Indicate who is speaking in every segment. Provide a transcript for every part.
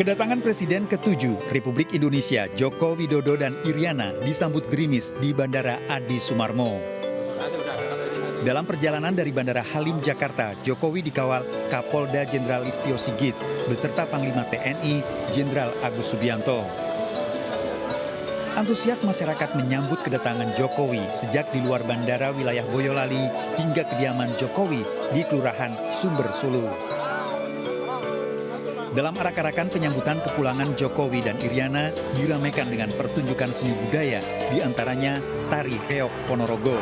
Speaker 1: Kedatangan Presiden ke-7 Republik Indonesia Joko Widodo dan Iriana disambut gerimis di Bandara Adi Sumarmo. Dalam perjalanan dari Bandara Halim, Jakarta, Jokowi dikawal Kapolda Jenderal Listio Sigit beserta Panglima TNI Jenderal Agus Subianto. Antusias masyarakat menyambut kedatangan Jokowi sejak di luar bandara wilayah Boyolali hingga kediaman Jokowi di Kelurahan Sumber Sulu. Dalam arak-arakan penyambutan kepulangan Jokowi dan Iriana diramaikan dengan pertunjukan seni budaya, di antaranya Tari Reog Ponorogo.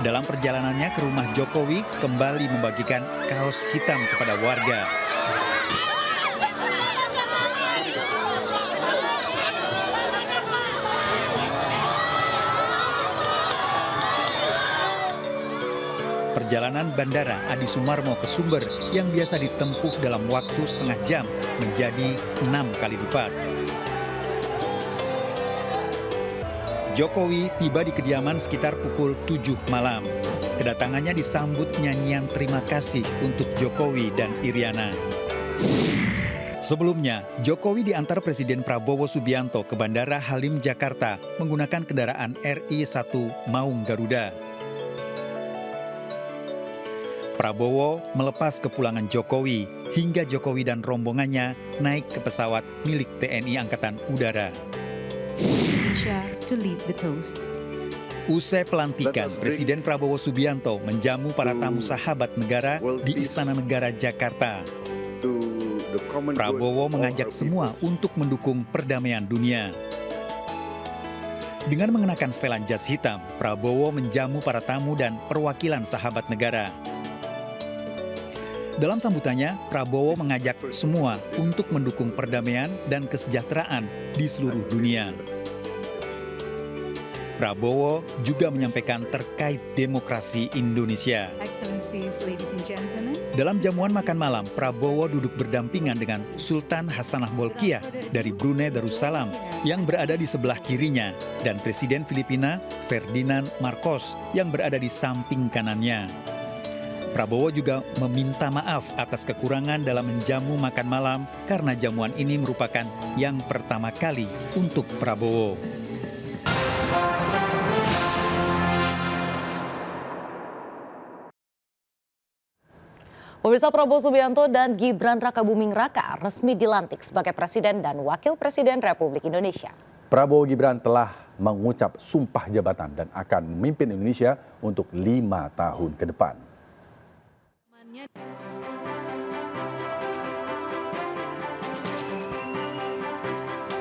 Speaker 1: Dalam perjalanannya ke rumah Jokowi, kembali membagikan kaos hitam kepada warga. Perjalanan Bandara Adi Sumarmo ke Sumber yang biasa ditempuh dalam waktu setengah jam menjadi 6 kali lipat. Jokowi tiba di kediaman sekitar pukul 7 malam. Kedatangannya disambut nyanyian terima kasih untuk Jokowi dan Iriana. Sebelumnya, Jokowi diantar Presiden Prabowo Subianto ke Bandara Halim, Jakarta menggunakan kendaraan RI-1 Maung Garuda. Prabowo melepas kepulangan Jokowi hingga Jokowi dan rombongannya naik ke pesawat milik TNI Angkatan Udara.
Speaker 2: Indonesia to lead the toast.
Speaker 1: Usai pelantikan, Presiden Prabowo Subianto menjamu para tamu sahabat negara di Istana Negara Jakarta. Prabowo mengajak semua untuk mendukung perdamaian dunia. Dengan mengenakan setelan jas hitam, Prabowo menjamu para tamu dan perwakilan sahabat negara. Dalam sambutannya, Prabowo mengajak semua untuk mendukung perdamaian dan kesejahteraan di seluruh dunia. Prabowo juga menyampaikan terkait demokrasi Indonesia.
Speaker 2: Excellencies, ladies and gentlemen.
Speaker 1: Dalam jamuan makan malam, Prabowo duduk berdampingan dengan Sultan Hassanah Bolkiah dari Brunei Darussalam yang berada di sebelah kirinya dan Presiden Filipina Ferdinand Marcos yang berada di samping kanannya. Prabowo juga meminta maaf atas kekurangan dalam menjamu makan malam karena jamuan ini merupakan yang pertama kali untuk Prabowo.
Speaker 3: Pemirsa, Prabowo Subianto dan Gibran Rakabuming Raka resmi dilantik sebagai Presiden dan Wakil Presiden Republik Indonesia.
Speaker 4: Prabowo Gibran telah mengucap sumpah jabatan dan akan memimpin Indonesia untuk 5 tahun ke depan.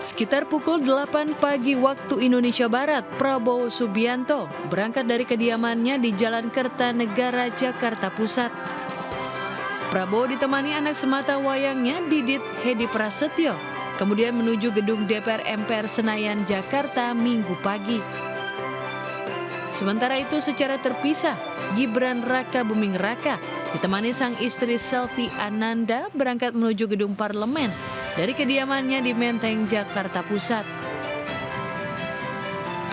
Speaker 5: Sekitar pukul 8 pagi waktu Indonesia Barat, Prabowo Subianto berangkat dari kediamannya di Jalan Kertanegara, Jakarta Pusat. Prabowo ditemani anak semata wayangnya Didit Hedi Prasetyo, kemudian menuju gedung DPR MPR Senayan, Jakarta Minggu pagi. Sementara itu secara terpisah, Gibran Rakabuming Raka ditemani sang istri Selvi Ananda berangkat menuju gedung parlemen dari kediamannya di Menteng, Jakarta Pusat.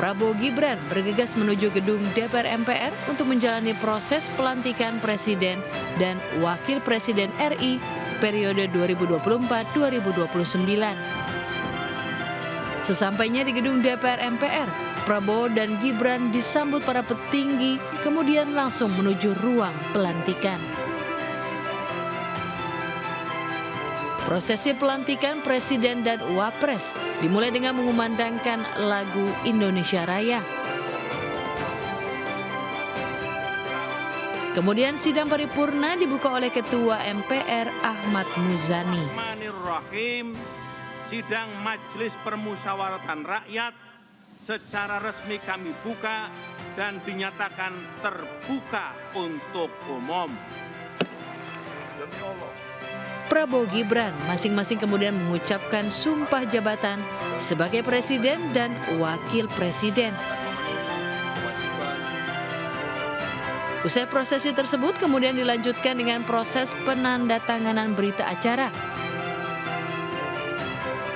Speaker 5: Prabowo Gibran bergegas menuju gedung DPR MPR untuk menjalani proses pelantikan Presiden dan Wakil Presiden RI periode 2024-2029. Sesampainya di gedung DPR MPR, Prabowo dan Gibran disambut para petinggi, kemudian langsung menuju ruang pelantikan. Prosesi pelantikan Presiden dan Wapres dimulai dengan mengumandangkan lagu Indonesia Raya. Kemudian sidang paripurna dibuka oleh Ketua MPR Ahmad Muzani.
Speaker 6: Bismillahirrahmanirrahim. Sidang Majelis Permusyawaratan Rakyat secara resmi kami buka dan dinyatakan terbuka untuk umum. Demi Allah.
Speaker 5: Prabowo Gibran masing-masing kemudian mengucapkan sumpah jabatan sebagai Presiden dan Wakil Presiden. Usai prosesi tersebut kemudian dilanjutkan dengan proses penandatanganan berita acara.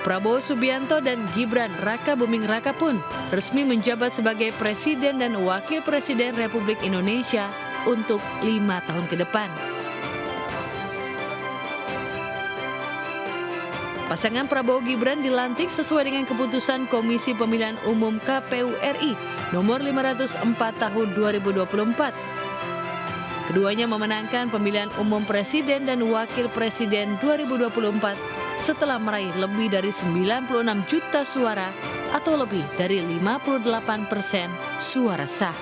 Speaker 5: Prabowo Subianto dan Gibran Raka Buming Raka pun resmi menjabat sebagai Presiden dan Wakil Presiden Republik Indonesia untuk 5 tahun ke depan. Pasangan Prabowo Gibran dilantik sesuai dengan keputusan Komisi Pemilihan Umum KPU RI nomor 504 tahun 2024. Keduanya memenangkan pemilihan umum Presiden dan Wakil Presiden 2024 setelah meraih lebih dari 96 juta suara atau lebih dari 58% suara sah.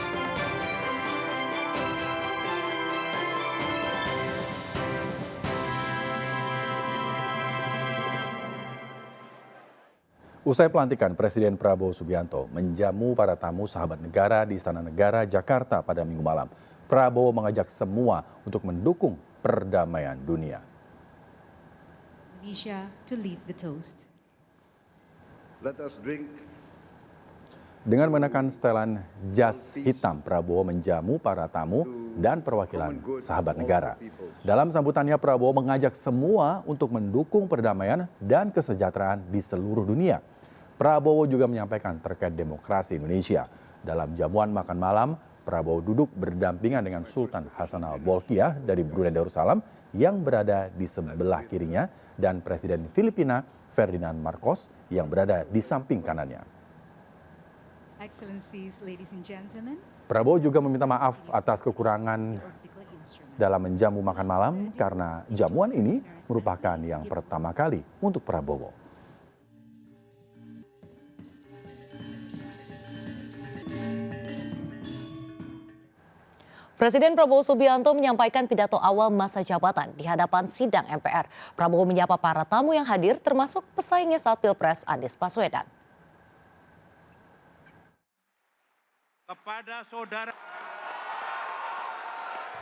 Speaker 4: Usai pelantikan, Presiden Prabowo Subianto menjamu para tamu sahabat negara di Istana Negara, Jakarta pada Minggu malam. Prabowo mengajak semua untuk mendukung perdamaian dunia.
Speaker 2: Indonesia to lead the toast.
Speaker 7: Let us drink.
Speaker 4: Dengan mengenakan setelan jas hitam, Prabowo menjamu para tamu dan perwakilan sahabat negara. Dalam sambutannya, Prabowo mengajak semua untuk mendukung perdamaian dan kesejahteraan di seluruh dunia. Prabowo juga menyampaikan terkait demokrasi Indonesia. Dalam jamuan makan malam, Prabowo duduk berdampingan dengan Sultan Hassanal Bolkiah dari Brunei Darussalam yang berada di sebelah kirinya dan Presiden Filipina Ferdinand Marcos yang berada di samping kanannya.
Speaker 2: Excellencies, ladies and gentlemen,
Speaker 4: Prabowo juga meminta maaf atas kekurangan dalam menjamu makan malam karena jamuan ini merupakan yang pertama kali untuk Prabowo.
Speaker 3: Presiden Prabowo Subianto menyampaikan pidato awal masa jabatan di hadapan sidang MPR. Prabowo menyapa para tamu yang hadir termasuk pesaingnya saat Pilpres Anies Baswedan.
Speaker 6: Kepada saudara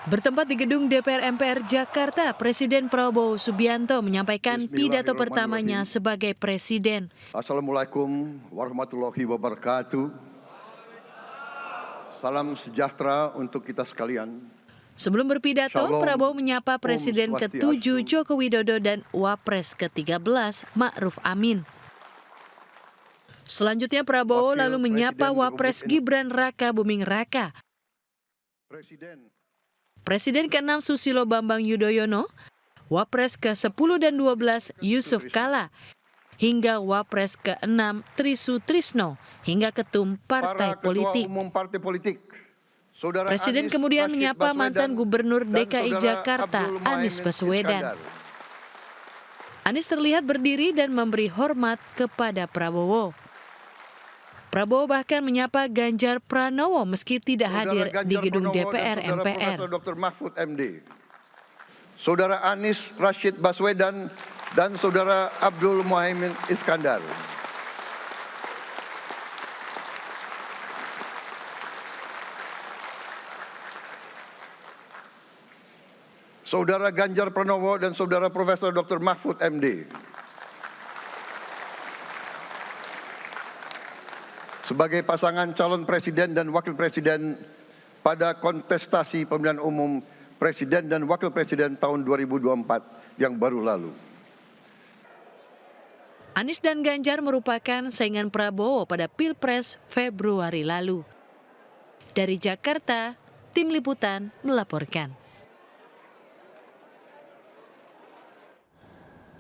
Speaker 5: Bertempat di gedung DPR MPR Jakarta, Presiden Prabowo Subianto menyampaikan pidato pertamanya sebagai presiden.
Speaker 7: Assalamualaikum warahmatullahi wabarakatuh. Salam sejahtera untuk kita sekalian.
Speaker 5: Sebelum berpidato,
Speaker 7: Shalom,
Speaker 5: Prabowo menyapa Presiden
Speaker 7: Om
Speaker 5: ke-7
Speaker 7: Swastiastu.
Speaker 5: Joko Widodo dan Wapres ke-13 Ma'ruf Amin. Selanjutnya Prabowo
Speaker 7: Wakil
Speaker 5: lalu menyapa
Speaker 7: Presiden
Speaker 5: Wapres
Speaker 7: Republik
Speaker 5: Gibran Raka Buming Raka, Presiden ke-6 Susilo Bambang Yudhoyono, Wapres ke-10 dan 12 Yusuf Kala, hingga Wapres ke-6 Trisutrisno, hingga Ketum Partai
Speaker 7: Para
Speaker 5: Politik.
Speaker 7: Ketua Umum Partai Politik. Saudara
Speaker 5: Presiden
Speaker 7: Anies
Speaker 5: kemudian
Speaker 7: Rashid
Speaker 5: menyapa
Speaker 7: Baswedan
Speaker 5: mantan Gubernur
Speaker 7: dan
Speaker 5: DKI
Speaker 7: Saudara
Speaker 5: Jakarta
Speaker 7: Abdul Muhaimin
Speaker 5: Anies Baswedan.
Speaker 7: Iskandar.
Speaker 5: Anies terlihat berdiri dan memberi hormat kepada Prabowo. Prabowo bahkan menyapa Ganjar Pranowo meski tidak
Speaker 7: Saudara
Speaker 5: hadir
Speaker 7: Ganjar
Speaker 5: di gedung
Speaker 7: Pranowo
Speaker 5: DPR
Speaker 7: dan Saudara
Speaker 5: MPR.
Speaker 7: Profesor Dr. Mahfud MD. Saudara Anies Rashid Baswedan dan Saudara Abdul Muhaimin Iskandar. Saudara Ganjar Pranowo dan Saudara Profesor Dr. Mahfud MD. Sebagai pasangan calon presiden dan wakil presiden pada kontestasi pemilihan umum presiden dan wakil presiden tahun 2024 yang baru lalu.
Speaker 5: Anies dan Ganjar merupakan saingan Prabowo pada Pilpres Februari lalu. Dari Jakarta, Tim Liputan melaporkan.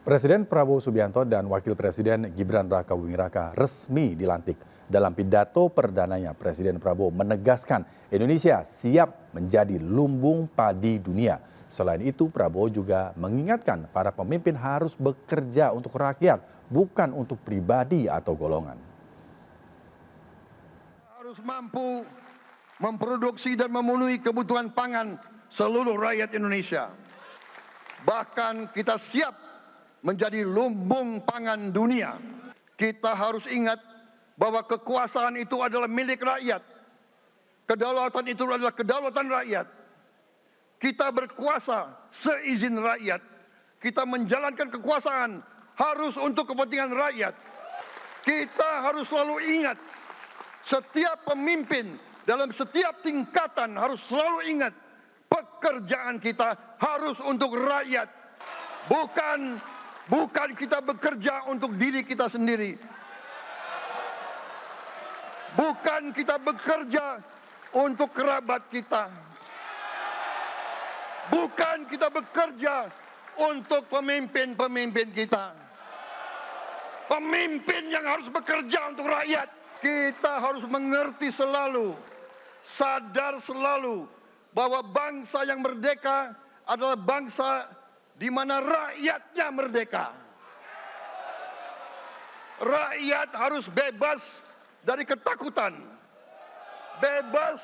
Speaker 4: Presiden Prabowo Subianto dan Wakil Presiden Gibran Raka Buming Raka resmi dilantik. Dalam pidato perdananya, Presiden Prabowo menegaskan Indonesia siap menjadi lumbung padi dunia. Selain itu, Prabowo juga mengingatkan para pemimpin harus bekerja untuk rakyat, bukan untuk pribadi atau golongan.
Speaker 7: Harus mampu memproduksi dan memenuhi kebutuhan pangan seluruh rakyat Indonesia. Bahkan kita siap menjadi lumbung pangan dunia. Kita harus ingat bahwa kekuasaan itu adalah milik rakyat. Kedaulatan itu adalah kedaulatan rakyat. Kita berkuasa seizin rakyat. Kita menjalankan kekuasaan harus untuk kepentingan rakyat. Kita harus selalu ingat, setiap pemimpin dalam setiap tingkatan harus selalu ingat, pekerjaan kita harus untuk rakyat. Bukan Bukan kita bekerja untuk diri kita sendiri. Bukan kita bekerja untuk kerabat kita. Bukan kita bekerja untuk pemimpin-pemimpin kita. Pemimpin yang harus bekerja untuk rakyat. Kita harus mengerti selalu, sadar selalu bahwa bangsa yang merdeka adalah bangsa di mana rakyatnya merdeka. Rakyat harus bebas dari ketakutan, bebas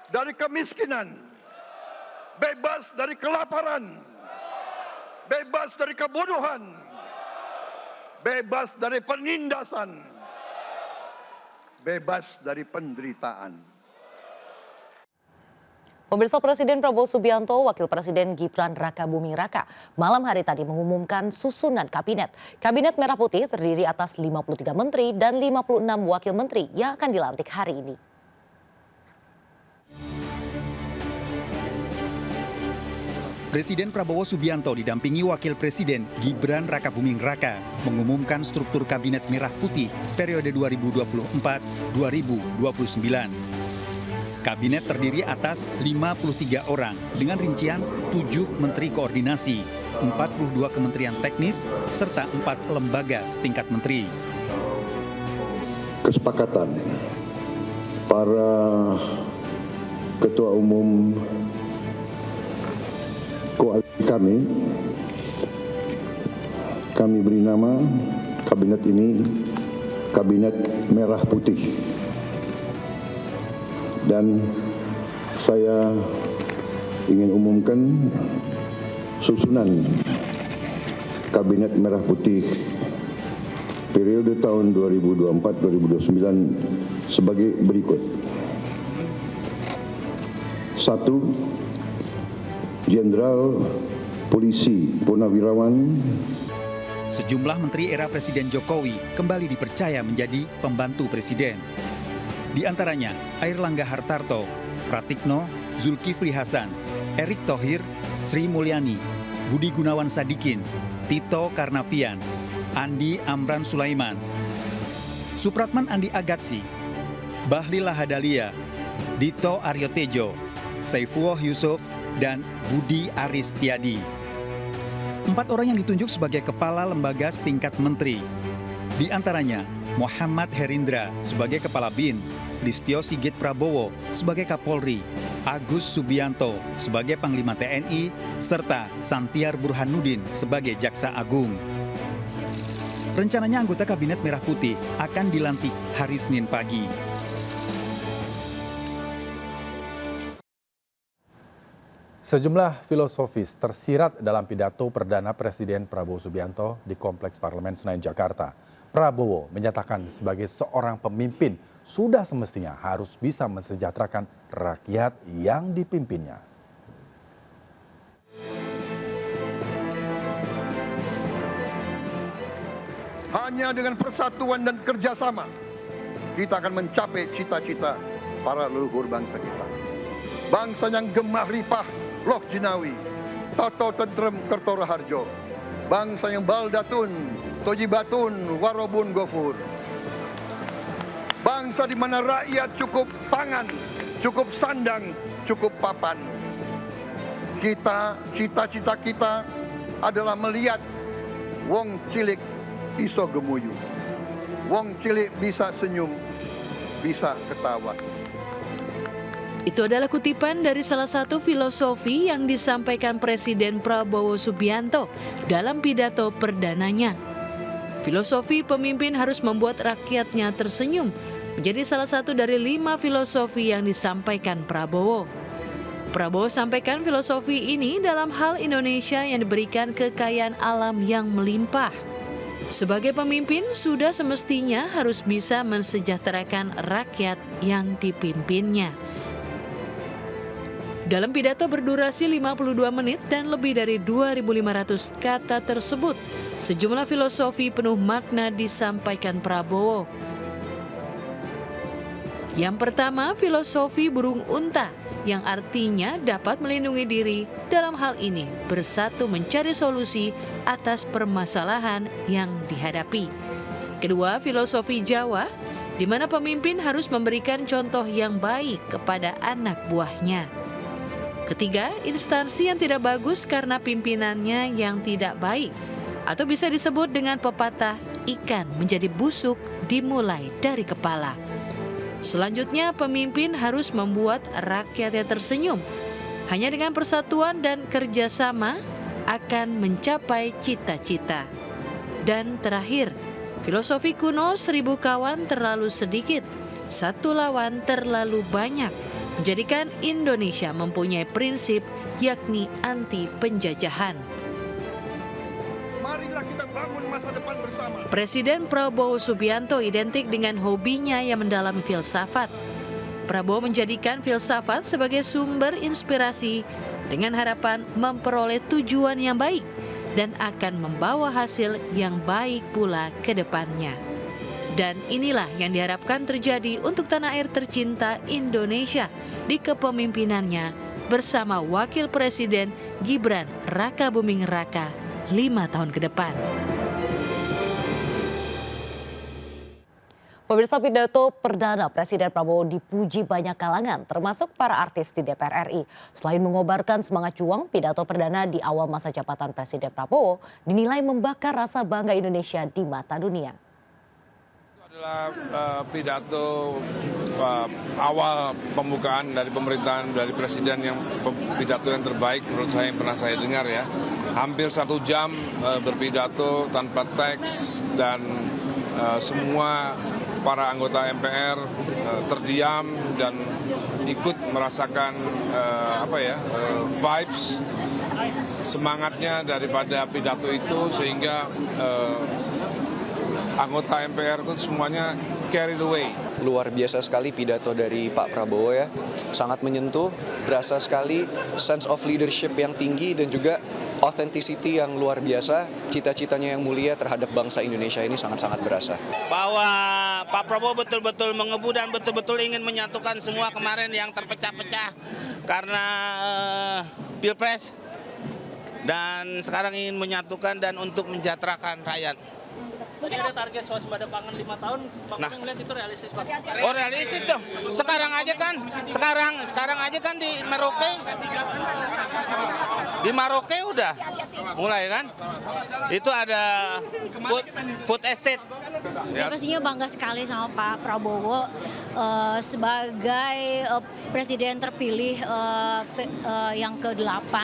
Speaker 7: dari kemiskinan, bebas dari kelaparan, bebas dari kebodohan, bebas dari penindasan, bebas dari penderitaan.
Speaker 3: Pemirsa, Presiden Prabowo Subianto, Wakil Presiden Gibran Rakabuming Raka malam hari tadi mengumumkan susunan kabinet. Kabinet Merah Putih terdiri atas 53 menteri dan 56 wakil menteri yang akan dilantik hari ini.
Speaker 1: Presiden Prabowo Subianto didampingi Wakil Presiden Gibran Rakabuming Raka mengumumkan struktur Kabinet Merah Putih periode 2024-2029. Kabinet terdiri atas 53 orang dengan rincian 7 menteri koordinasi, 42 kementerian teknis, serta 4 lembaga setingkat menteri.
Speaker 7: Kesepakatan para ketua umum koalisi kami beri nama kabinet ini Kabinet Merah Putih. Dan saya ingin umumkan susunan Kabinet Merah Putih periode tahun 2024-2029 sebagai berikut. 1. Jenderal Polisi Purnawirawan.
Speaker 1: Sejumlah menteri era Presiden Jokowi kembali dipercaya menjadi pembantu presiden. Di antaranya Airlangga Hartarto, Pratikno, Zulkifli Hasan, Erick Thohir, Sri Mulyani, Budi Gunawan Sadikin, Tito Karnavian, Andi Amran Sulaiman, Supratman Andi Agatsi, Bahlil Lahadalia, Dito Aryo Tejo, Saifullah Yusuf, dan Budi Aris Tiadi. 4 orang yang ditunjuk sebagai kepala lembaga setingkat menteri. Di antaranya Muhammad Herindra sebagai Kepala BIN, Listio Sigit Prabowo sebagai Kapolri, Agus Subianto sebagai Panglima TNI, serta Santiar Burhanuddin sebagai Jaksa Agung. Rencananya anggota Kabinet Merah Putih akan dilantik hari Senin pagi.
Speaker 4: Sejumlah filosofis tersirat dalam pidato perdana Presiden Prabowo Subianto di Kompleks Parlemen Senayan, Jakarta. Prabowo menyatakan sebagai seorang pemimpin sudah semestinya harus bisa mensejahterakan rakyat yang dipimpinnya.
Speaker 7: Hanya dengan persatuan dan kerjasama kita akan mencapai cita-cita para leluhur bangsa kita. Bangsa yang gemah ripah Loh Jinawi, Toto Tentrem Kertora Harjo. Bangsa yang baldatun, tojibatun, warobun gofur. Bangsa di mana rakyat cukup pangan, cukup sandang, cukup papan. Cita-cita kita adalah melihat wong cilik iso gemuyu. Wong cilik bisa senyum, bisa ketawa.
Speaker 5: Itu adalah kutipan dari salah satu filosofi yang disampaikan Presiden Prabowo Subianto dalam pidato perdananya. Filosofi pemimpin harus membuat rakyatnya tersenyum menjadi salah satu dari 5 filosofi yang disampaikan Prabowo. Prabowo sampaikan filosofi ini dalam hal Indonesia yang diberikan kekayaan alam yang melimpah. Sebagai pemimpin sudah semestinya harus bisa mensejahterakan rakyat yang dipimpinnya. Dalam pidato berdurasi 52 menit dan lebih dari 2.500 kata tersebut, sejumlah filosofi penuh makna disampaikan Prabowo. Yang pertama, filosofi burung unta, yang artinya dapat melindungi diri dalam hal ini, bersatu mencari solusi atas permasalahan yang dihadapi. Kedua, filosofi Jawa, di mana pemimpin harus memberikan contoh yang baik kepada anak buahnya. Ketiga, instansi yang tidak bagus karena pimpinannya yang tidak baik, atau bisa disebut dengan pepatah ikan menjadi busuk dimulai dari kepala. Selanjutnya, pemimpin harus membuat rakyatnya tersenyum. Hanya dengan persatuan dan kerjasama akan mencapai cita-cita. Dan terakhir, filosofi kuno 1000 kawan terlalu sedikit, 1 lawan terlalu banyak, menjadikan Indonesia mempunyai prinsip yakni anti penjajahan.
Speaker 7: Marilah kita bangun masa depan bersama.
Speaker 5: Presiden Prabowo Subianto identik dengan hobinya yang mendalami filsafat. Prabowo menjadikan filsafat sebagai sumber inspirasi dengan harapan memperoleh tujuan yang baik dan akan membawa hasil yang baik pula ke depannya. Dan inilah yang diharapkan terjadi untuk tanah air tercinta Indonesia di kepemimpinannya bersama Wakil Presiden Gibran Rakabuming Raka 5 tahun ke depan.
Speaker 3: Pemirsa, pidato perdana Presiden Prabowo dipuji banyak kalangan, termasuk para artis di DPR RI. Selain mengobarkan semangat juang, pidato perdana di awal masa jabatan Presiden Prabowo dinilai membakar rasa bangga Indonesia di mata dunia.
Speaker 8: Itu adalah pidato awal pembukaan dari pemerintahan dari Presiden yang pidato yang terbaik menurut saya yang pernah saya dengar ya. Hampir 1 jam berpidato tanpa teks dan semua para anggota MPR terdiam dan ikut merasakan vibes semangatnya daripada pidato itu sehingga anggota MPR itu semuanya carried away.
Speaker 9: Luar biasa sekali pidato dari Pak Prabowo ya, sangat menyentuh, berasa sekali sense of leadership yang tinggi dan juga authenticity yang luar biasa, cita-citanya yang mulia terhadap bangsa Indonesia ini sangat-sangat berasa.
Speaker 10: Bahwa Pak Prabowo betul-betul mengebu dan betul-betul ingin menyatukan semua kemarin yang terpecah-pecah karena Pilpres dan sekarang ingin menyatukan dan untuk mensejahterakan rakyat.
Speaker 11: Tadi ada target swasembada pangan 5 tahun, Pak melihat itu realistis, Pak?
Speaker 10: Oh realistis tuh, sekarang aja kan di Merauke. Di Merauke udah mulai kan, itu ada food estate.
Speaker 12: Ya, pastinya bangga sekali sama Pak Prabowo sebagai presiden terpilih yang ke-8.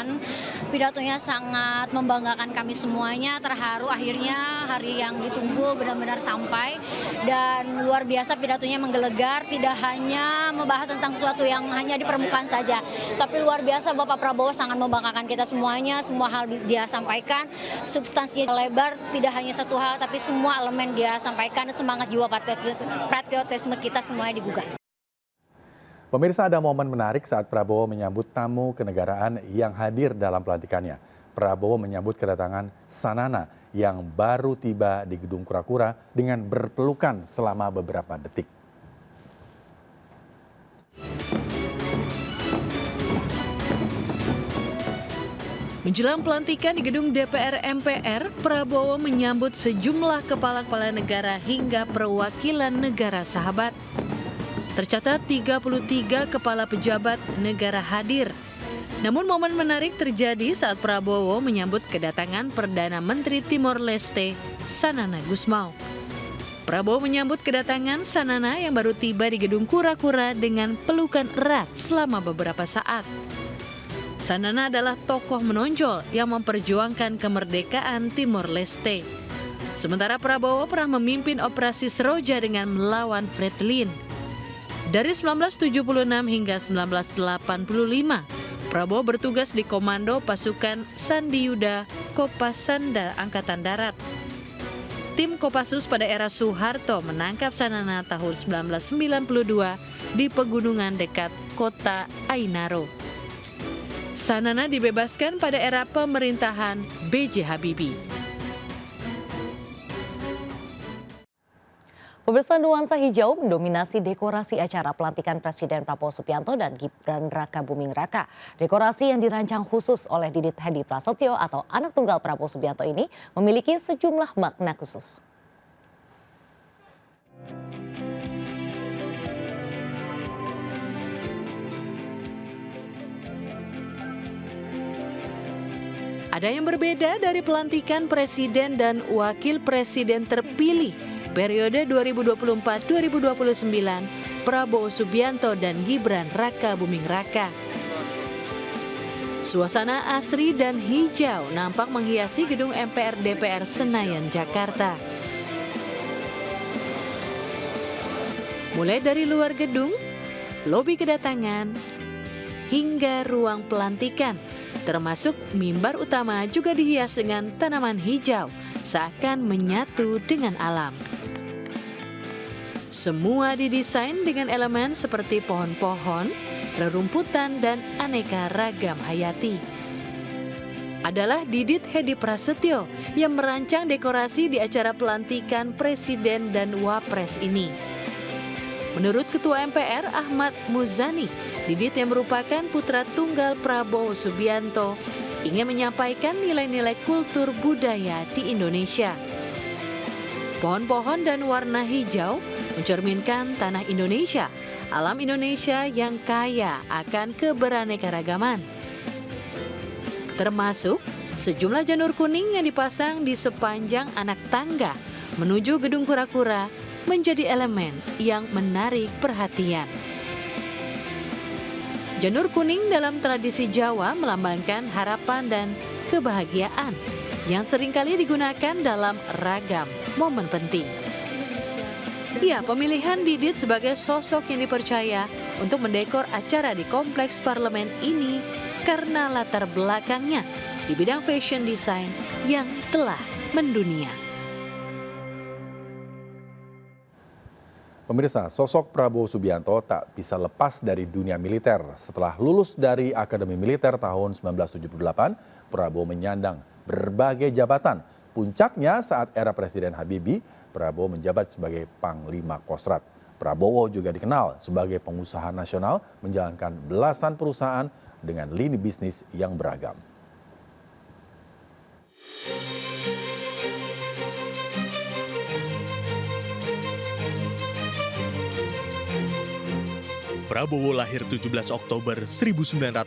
Speaker 12: Pidatonya sangat membanggakan kami semuanya, terharu akhirnya hari yang ditunggu benar-benar sampai. Dan luar biasa pidatonya menggelegar, tidak hanya membahas tentang sesuatu yang hanya di permukaan saja. Tapi luar biasa Bapak Prabowo sangat membanggakan kita semuanya, semua hal dia sampaikan. Substansinya lebar, tidak hanya satu hal tapi semua elemen dia sampaikan, semangat jiwa patriotisme kita semuanya digugah.
Speaker 4: Pemirsa, ada momen menarik saat Prabowo menyambut tamu kenegaraan yang hadir dalam pelantikannya. Prabowo menyambut kedatangan Sanana yang baru tiba di Gedung Kura-Kura dengan berpelukan selama beberapa detik.
Speaker 5: Menjelang pelantikan di gedung DPR MPR, Prabowo menyambut sejumlah kepala-kepala negara hingga perwakilan negara sahabat. Tercatat 33 kepala pejabat negara hadir. Namun momen menarik terjadi saat Prabowo menyambut kedatangan Perdana Menteri Timor Leste, Sanana Gusmao. Prabowo menyambut kedatangan Sanana yang baru tiba di Gedung Kura-Kura dengan pelukan erat selama beberapa saat. Sanana adalah tokoh menonjol yang memperjuangkan kemerdekaan Timor Leste. Sementara Prabowo pernah memimpin operasi Seroja dengan melawan Fretilin. Dari 1976 hingga 1985, Prabowo bertugas di Komando Pasukan Sandiyuda Kopasanda Angkatan Darat. Tim Kopassus pada era Soeharto menangkap Sanana tahun 1992 di pegunungan dekat kota Ainaro. Sanana dibebaskan pada era pemerintahan B.J. Habibie.
Speaker 3: Pemirsa, nuansa hijau mendominasi dekorasi acara pelantikan Presiden Prabowo Subianto dan Gibran Rakabuming Raka. Dekorasi yang dirancang khusus oleh Didit Hedi Prasetyo atau anak tunggal Prabowo Subianto ini memiliki sejumlah makna khusus.
Speaker 5: Ada yang berbeda dari pelantikan Presiden dan Wakil Presiden terpilih periode 2024-2029 Prabowo Subianto dan Gibran Rakabuming Raka. Suasana asri dan hijau nampak menghiasi gedung MPR DPR Senayan, Jakarta. Mulai dari luar gedung, lobi kedatangan, hingga ruang pelantikan, termasuk mimbar utama juga dihias dengan tanaman hijau, seakan menyatu dengan alam. Semua didesain dengan elemen seperti pohon-pohon, rerumputan, dan aneka ragam hayati. Adalah Didit Hedi Prasetyo yang merancang dekorasi di acara pelantikan Presiden dan Wapres ini. Menurut Ketua MPR Ahmad Muzani, Didit yang merupakan putra tunggal Prabowo Subianto ingin menyampaikan nilai-nilai kultur budaya di Indonesia. Pohon-pohon dan warna hijau mencerminkan tanah Indonesia, alam Indonesia yang kaya akan keberaneka-ragaman. Termasuk sejumlah janur kuning yang dipasang di sepanjang anak tangga menuju gedung kura-kura menjadi elemen yang menarik perhatian. Janur kuning dalam tradisi Jawa melambangkan harapan dan kebahagiaan yang seringkali digunakan dalam ragam momen penting. Ya, pemilihan Didit sebagai sosok yang dipercaya untuk mendekor acara di kompleks parlemen ini karena latar belakangnya di bidang fashion design yang telah mendunia.
Speaker 4: Pemirsa, sosok Prabowo Subianto tak bisa lepas dari dunia militer. Setelah lulus dari Akademi Militer tahun 1978, Prabowo menyandang berbagai jabatan. Puncaknya saat era Presiden Habibie, Prabowo menjabat sebagai Panglima Kostrat. Prabowo juga dikenal sebagai pengusaha nasional, menjalankan belasan perusahaan dengan lini bisnis yang beragam.
Speaker 1: Prabowo lahir 17 Oktober 1951,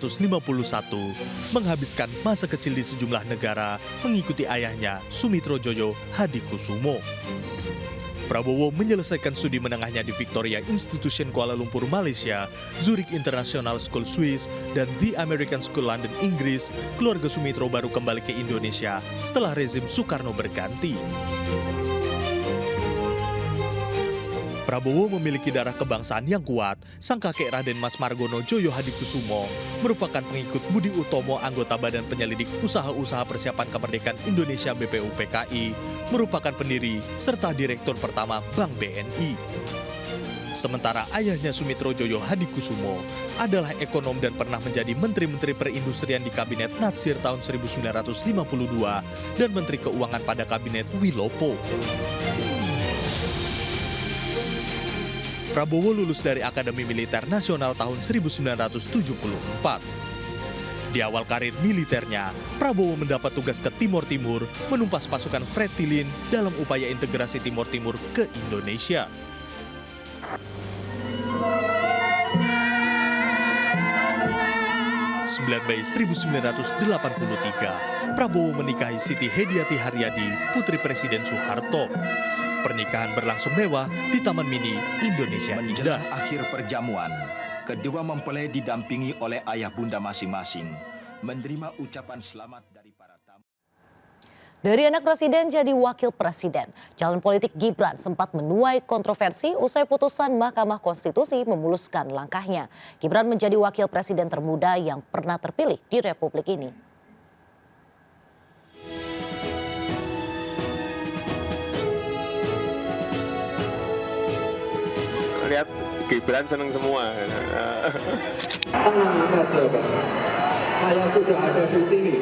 Speaker 1: menghabiskan masa kecil di sejumlah negara mengikuti ayahnya Sumitrojoyo Hadikusumo. Prabowo menyelesaikan studi menengahnya di Victoria Institution Kuala Lumpur, Malaysia, Zurich International School Swiss, dan The American School London, Inggris. Keluarga Sumitro baru kembali ke Indonesia setelah rezim Soekarno berganti. Prabowo memiliki darah kebangsaan yang kuat. Sang kakek Raden Mas Margono Joyo Hadikusumo merupakan pengikut Budi Utomo, anggota Badan Penyelidik Usaha-Usaha Persiapan Kemerdekaan Indonesia BPUPKI, merupakan pendiri serta direktur pertama Bank BNI. Sementara ayahnya Sumitrojoyo Hadikusumo adalah ekonom dan pernah menjadi Menteri-Menteri Perindustrian di Kabinet Natsir tahun 1952 dan Menteri Keuangan pada Kabinet Wilopo. Prabowo lulus dari Akademi Militer Nasional tahun 1974. Di awal karir militernya, Prabowo mendapat tugas ke Timor Timur menumpas pasukan Fred Tilin dalam upaya integrasi Timor Timur ke Indonesia. Mei 1983, Prabowo menikahi Siti Hediati Haryadi, putri Presiden Soeharto. Pernikahan berlangsung mewah di Taman Mini Indonesia Indah.
Speaker 13: Menjelang akhir perjamuan, kedua mempelai didampingi oleh ayah bunda masing-masing menerima ucapan selamat dari para tamu.
Speaker 3: Dari anak presiden jadi wakil presiden, jalan politik Gibran sempat menuai kontroversi usai putusan Mahkamah Konstitusi memuluskan langkahnya. Gibran menjadi wakil presiden termuda yang pernah terpilih di Republik ini.
Speaker 14: Lihat Gibran seneng semua.
Speaker 15: Tenang saja, Pak. Saya sudah ada di sini.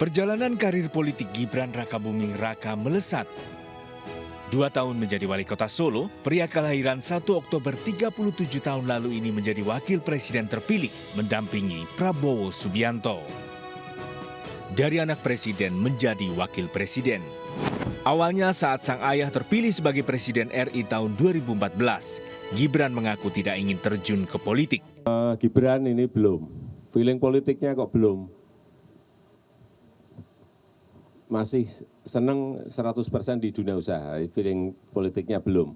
Speaker 16: Perjalanan karir politik Gibran Rakabuming Raka melesat. 2 tahun menjadi wali kota Solo, pria kelahiran 1 Oktober 37 tahun lalu ini menjadi wakil presiden terpilih mendampingi Prabowo Subianto. Dari anak presiden menjadi wakil presiden. Awalnya saat sang ayah terpilih sebagai presiden RI tahun 2014, Gibran mengaku tidak ingin terjun ke politik.
Speaker 17: Gibran ini belum, feeling politiknya kok belum. Masih senang 100% di dunia usaha, feeling politiknya belum.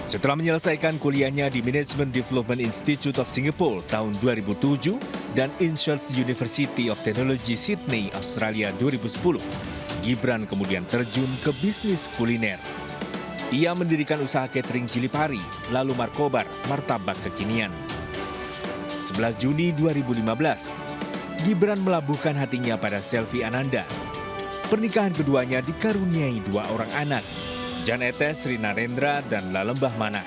Speaker 16: Setelah menyelesaikan kuliahnya di Management Development Institute of Singapore tahun 2007 dan Inchurch University of Technology Sydney, Australia 2010, Gibran kemudian terjun ke bisnis kuliner. Ia mendirikan usaha catering cili pari, lalu markobar, martabak kekinian. 11 Juni 2015, Gibran melabuhkan hatinya pada Selvi Ananda. Pernikahan keduanya dikaruniai 2 orang anak, Jan Etes Sri Narendra dan Lalembah Manah.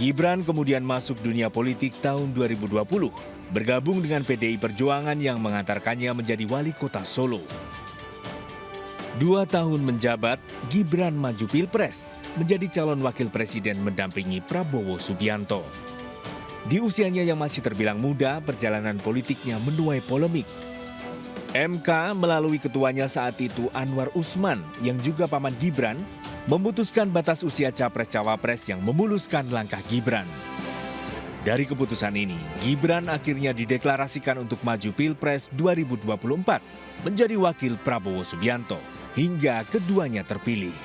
Speaker 16: Gibran kemudian masuk dunia politik tahun 2020, bergabung dengan PDI Perjuangan yang mengantarkannya menjadi wali kota Solo. 2 tahun menjabat, Gibran maju Pilpres, menjadi calon wakil presiden mendampingi Prabowo Subianto. Di usianya yang masih terbilang muda, perjalanan politiknya menuai polemik. MK melalui ketuanya saat itu Anwar Usman yang juga paman Gibran memutuskan batas usia capres-cawapres yang memuluskan langkah Gibran. Dari keputusan ini, Gibran akhirnya dideklarasikan untuk maju Pilpres 2024 menjadi wakil Prabowo Subianto hingga keduanya terpilih.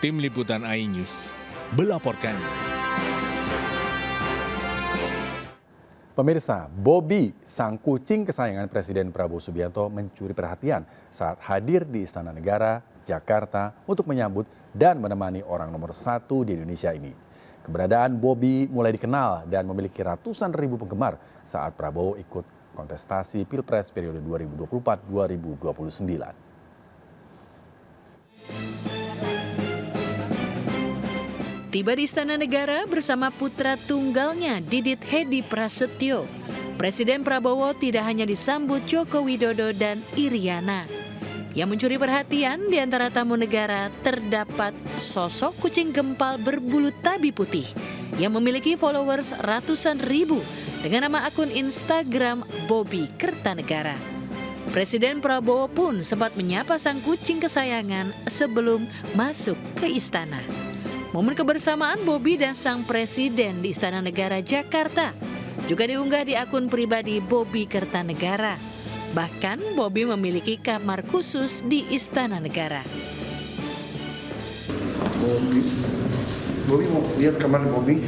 Speaker 16: Tim Liputan iNews melaporkan.
Speaker 4: Pemirsa, Bobby, sang kucing kesayangan Presiden Prabowo Subianto mencuri perhatian saat hadir di Istana Negara, Jakarta untuk menyambut dan menemani orang nomor 1 di Indonesia ini. Keberadaan Bobby mulai dikenal dan memiliki ratusan ribu penggemar saat Prabowo ikut kontestasi Pilpres periode 2024-2029.
Speaker 5: Tiba di Istana Negara bersama putra tunggalnya Didit Hedi Prasetyo. Presiden Prabowo tidak hanya disambut Joko Widodo dan Iriana. Yang mencuri perhatian di antara tamu negara terdapat sosok kucing gempal berbulu tabi putih yang memiliki followers ratusan ribu dengan nama akun Instagram Bobby Kertanegara. Presiden Prabowo pun sempat menyapa sang kucing kesayangan sebelum masuk ke istana. Momen kebersamaan Bobby dan sang presiden di Istana Negara Jakarta juga diunggah di akun pribadi Bobby Kertanegara. Bahkan Bobby memiliki kamar khusus di Istana Negara.
Speaker 7: Bobby mau lihat kamar Bobby?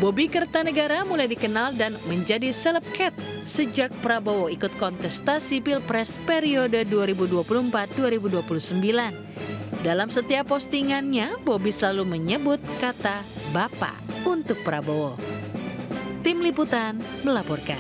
Speaker 5: Bobby Kertanegara mulai dikenal dan menjadi seleb cat sejak Prabowo ikut kontestasi Pilpres periode 2024-2029. Dalam setiap postingannya, Bobby selalu menyebut kata Bapak untuk Prabowo. Tim Liputan melaporkan.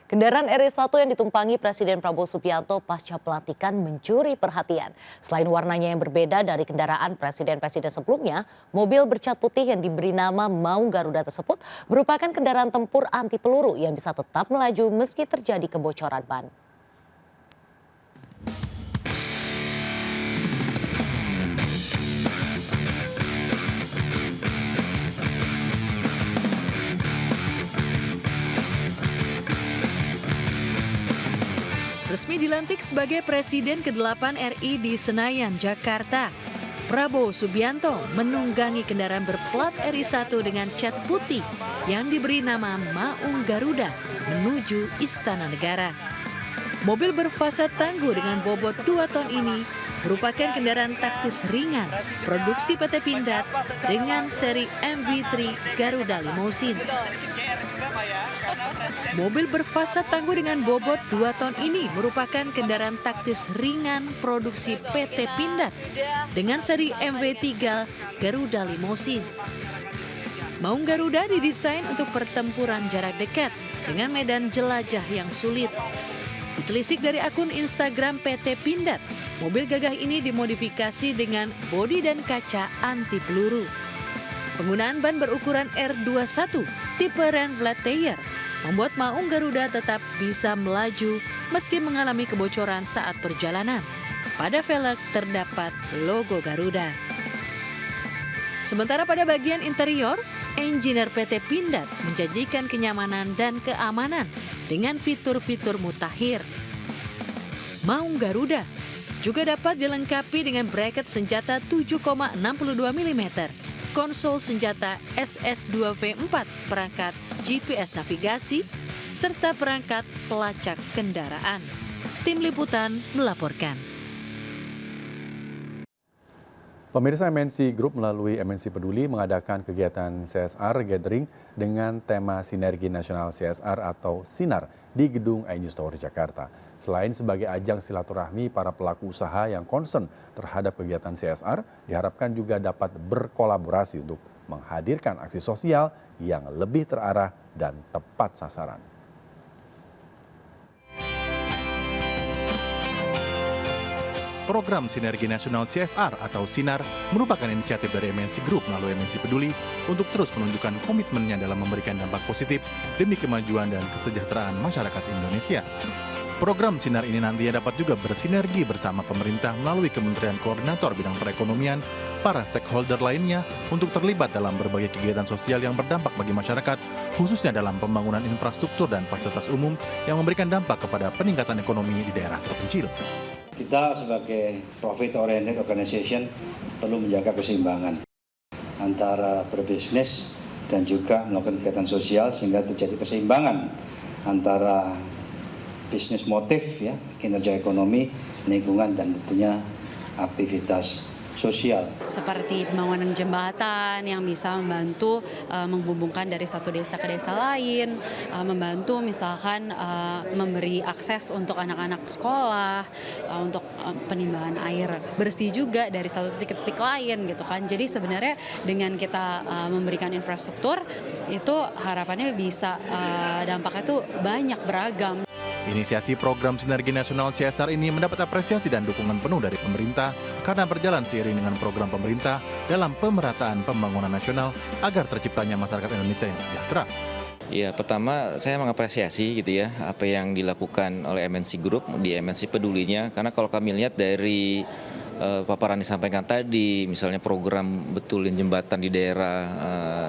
Speaker 3: Kendaraan RI1 yang ditumpangi Presiden Prabowo Subianto pasca pelantikan mencuri perhatian. Selain warnanya yang berbeda dari kendaraan presiden-presiden sebelumnya, mobil bercat putih yang diberi nama Maung Garuda tersebut merupakan kendaraan tempur anti peluru yang bisa tetap melaju meski terjadi kebocoran ban.
Speaker 5: Resmi dilantik sebagai Presiden ke-8 RI di Senayan, Jakarta. Prabowo Subianto menunggangi kendaraan berplat RI1 dengan cat putih yang diberi nama Maung Garuda menuju Istana Negara. Mobil berfasad tangguh dengan bobot 2 ton ini merupakan kendaraan taktis ringan produksi PT Pindad dengan seri MV3 Garuda Limousine. Mobil berfasad tangguh dengan bobot 2 ton ini merupakan kendaraan taktis ringan produksi PT Pindad dengan seri MV3 Garuda Limousine. Maung Garuda didesain untuk pertempuran jarak dekat dengan medan jelajah yang sulit. Ditelisik dari akun Instagram PT Pindad, mobil gagah ini dimodifikasi dengan bodi dan kaca anti peluru. Penggunaan ban berukuran R21 tipe Ren Flat Tire membuat Maung Garuda tetap bisa melaju meski mengalami kebocoran saat perjalanan. Pada velg terdapat logo Garuda. Sementara pada bagian interior, engineer PT Pindad menjanjikan kenyamanan dan keamanan dengan fitur-fitur mutakhir. Maung Garuda juga dapat dilengkapi dengan bracket senjata 7,62 mm, konsol senjata SS2V4, perangkat GPS navigasi, serta perangkat pelacak kendaraan. Tim Liputan melaporkan.
Speaker 4: Pemirsa, MNC Group melalui MNC Peduli mengadakan kegiatan CSR Gathering dengan tema Sinergi Nasional CSR atau SINAR di Gedung iNews Tower Jakarta. Selain sebagai ajang silaturahmi para pelaku usaha yang concern terhadap kegiatan CSR, diharapkan juga dapat berkolaborasi untuk menghadirkan aksi sosial yang lebih terarah dan tepat sasaran.
Speaker 18: Program Sinergi Nasional CSR atau SINAR merupakan inisiatif dari MNC Group melalui MNC Peduli untuk terus menunjukkan komitmennya dalam memberikan dampak positif demi kemajuan dan kesejahteraan masyarakat Indonesia. Program SINAR ini nantinya dapat juga bersinergi bersama pemerintah melalui Kementerian Koordinator Bidang Perekonomian, para stakeholder lainnya untuk terlibat dalam berbagai kegiatan sosial yang berdampak bagi masyarakat, khususnya dalam pembangunan infrastruktur dan fasilitas umum yang memberikan dampak kepada peningkatan ekonomi di daerah terpencil.
Speaker 19: Kita sebagai profit-oriented organization perlu menjaga keseimbangan antara berbisnis dan juga melakukan kegiatan sosial sehingga terjadi keseimbangan antara bisnis motif, ya, kinerja ekonomi, lingkungan, dan tentunya aktivitas sosial.
Speaker 20: Seperti pembangunan jembatan yang bisa membantu menghubungkan dari satu desa ke desa lain, membantu misalkan memberi akses untuk anak-anak sekolah, untuk penimbangan air bersih juga dari satu titik ke titik lain gitu kan. Jadi sebenarnya dengan kita memberikan infrastruktur itu harapannya bisa dampaknya itu banyak beragam.
Speaker 18: Inisiasi program Sinergi Nasional CSR ini mendapat apresiasi dan dukungan penuh dari pemerintah karena berjalan seiring dengan program pemerintah dalam pemerataan pembangunan nasional agar terciptanya masyarakat Indonesia yang sejahtera.
Speaker 21: Ya, pertama saya mengapresiasi gitu ya apa yang dilakukan oleh MNC Group di MNC Pedulinya, karena kalau kami lihat dari paparan disampaikan tadi, misalnya program betulin jembatan di daerah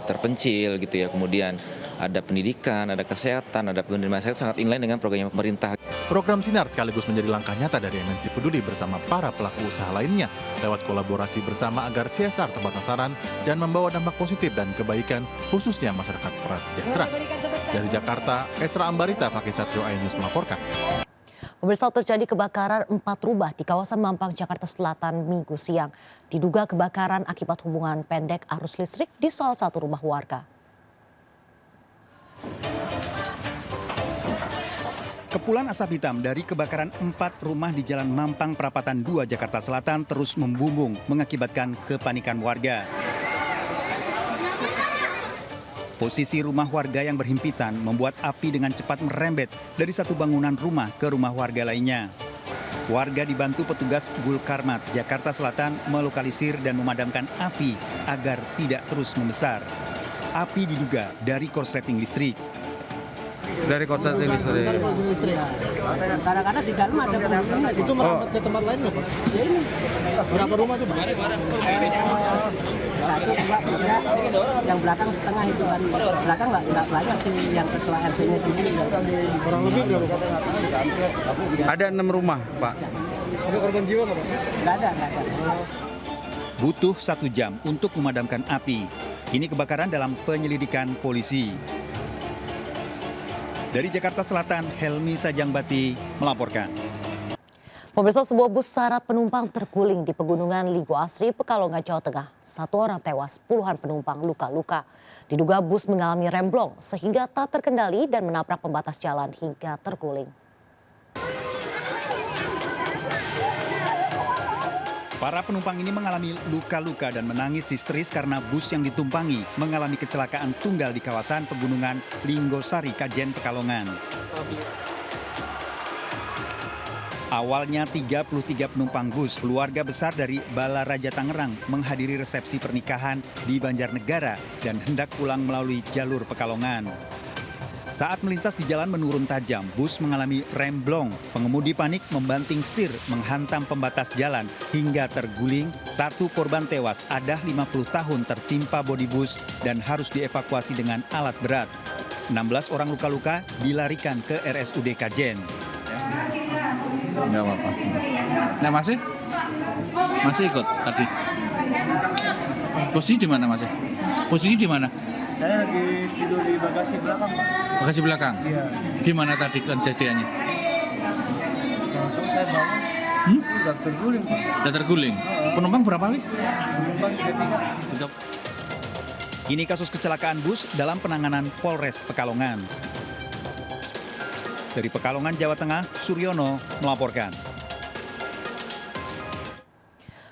Speaker 21: terpencil gitu ya, kemudian ada pendidikan, ada kesehatan, ada penerimaan masyarakat, sangat inline dengan program pemerintah.
Speaker 18: Program SINAR sekaligus menjadi langkah nyata dari MNC Peduli bersama para pelaku usaha lainnya lewat kolaborasi bersama agar CSR tepat sasaran dan membawa dampak positif dan kebaikan khususnya masyarakat prasejahtera. Dari Jakarta, Esra Ambarita, Fakih Satrio, iNews melaporkan.
Speaker 3: Pemirsa, terjadi kebakaran 4 rumah di kawasan Mampang, Jakarta Selatan Minggu siang. Diduga kebakaran akibat hubungan pendek arus listrik di salah satu rumah warga.
Speaker 1: Kepulan asap hitam dari kebakaran 4 rumah di Jalan Mampang Perapatan 2 Jakarta Selatan terus membumbung mengakibatkan kepanikan warga. Posisi rumah warga yang berhimpitan membuat api dengan cepat merembet dari satu bangunan rumah ke rumah warga lainnya. Warga dibantu petugas Gulkarmat Jakarta Selatan melokalisir dan memadamkan api agar tidak terus membesar. Api diduga dari korsleting listrik.
Speaker 22: Dari korsleting listrik.
Speaker 23: Kadang-kadang di dalam ada penghuni.
Speaker 22: Itu merambat ke tempat lain nggak, Pak?
Speaker 23: Ya ini.
Speaker 22: Berapa rumah tuh, Pak?
Speaker 23: 1, 2, 3. Yang belakang setengah itu kan. Belakang nggak banyak sih yang ketua RT-nya sendiri.
Speaker 22: Kurang lebih berapa, Pak? Ada 6 rumah, Pak. Ada korban jiwa nggak, Pak?
Speaker 23: Nggak ada.
Speaker 1: Butuh 1 jam untuk memadamkan api. Kini kebakaran dalam penyelidikan polisi. Dari Jakarta Selatan, Helmi Sajangbati melaporkan.
Speaker 3: Pemirsa, sebuah bus syarat penumpang terguling di Pegunungan Ligo Asri, Pekalongan, Jawa Tengah. 1 orang tewas, puluhan penumpang luka-luka. Diduga bus mengalami remblong sehingga tak terkendali dan menabrak pembatas jalan hingga terguling.
Speaker 1: Para penumpang ini mengalami luka-luka dan menangis histeris karena bus yang ditumpangi mengalami kecelakaan tunggal di kawasan Pegunungan Linggosari, Kajen, Pekalongan. Awalnya 33 penumpang bus keluarga besar dari Balaraja Tangerang menghadiri resepsi pernikahan di Banjarnegara dan hendak pulang melalui jalur Pekalongan. Saat melintas di jalan menurun tajam, bus mengalami remblong. Pengemudi panik membanting setir, menghantam pembatas jalan hingga terguling. 1 korban tewas, ada 50 tahun tertimpa bodi bus dan harus dievakuasi dengan alat berat. 16 orang luka-luka dilarikan ke RSUD Kajen.
Speaker 22: Nggak apa-apa. Nah masih ikut tadi. Posisi di mana Mas? Posisi di mana?
Speaker 11: Saya lagi tidur di bagasi belakang, Pak.
Speaker 22: Bagasi belakang?
Speaker 11: Iya.
Speaker 22: Gimana tadi kejadiannya?
Speaker 11: Untuk saya bangun, udah terguling, Pak.
Speaker 22: Udah terguling? Penumpang berapa kali?
Speaker 11: Penumpang 3.
Speaker 1: Kini kasus kecelakaan bus dalam penanganan Polres Pekalongan. Dari Pekalongan, Jawa Tengah, Suryono melaporkan.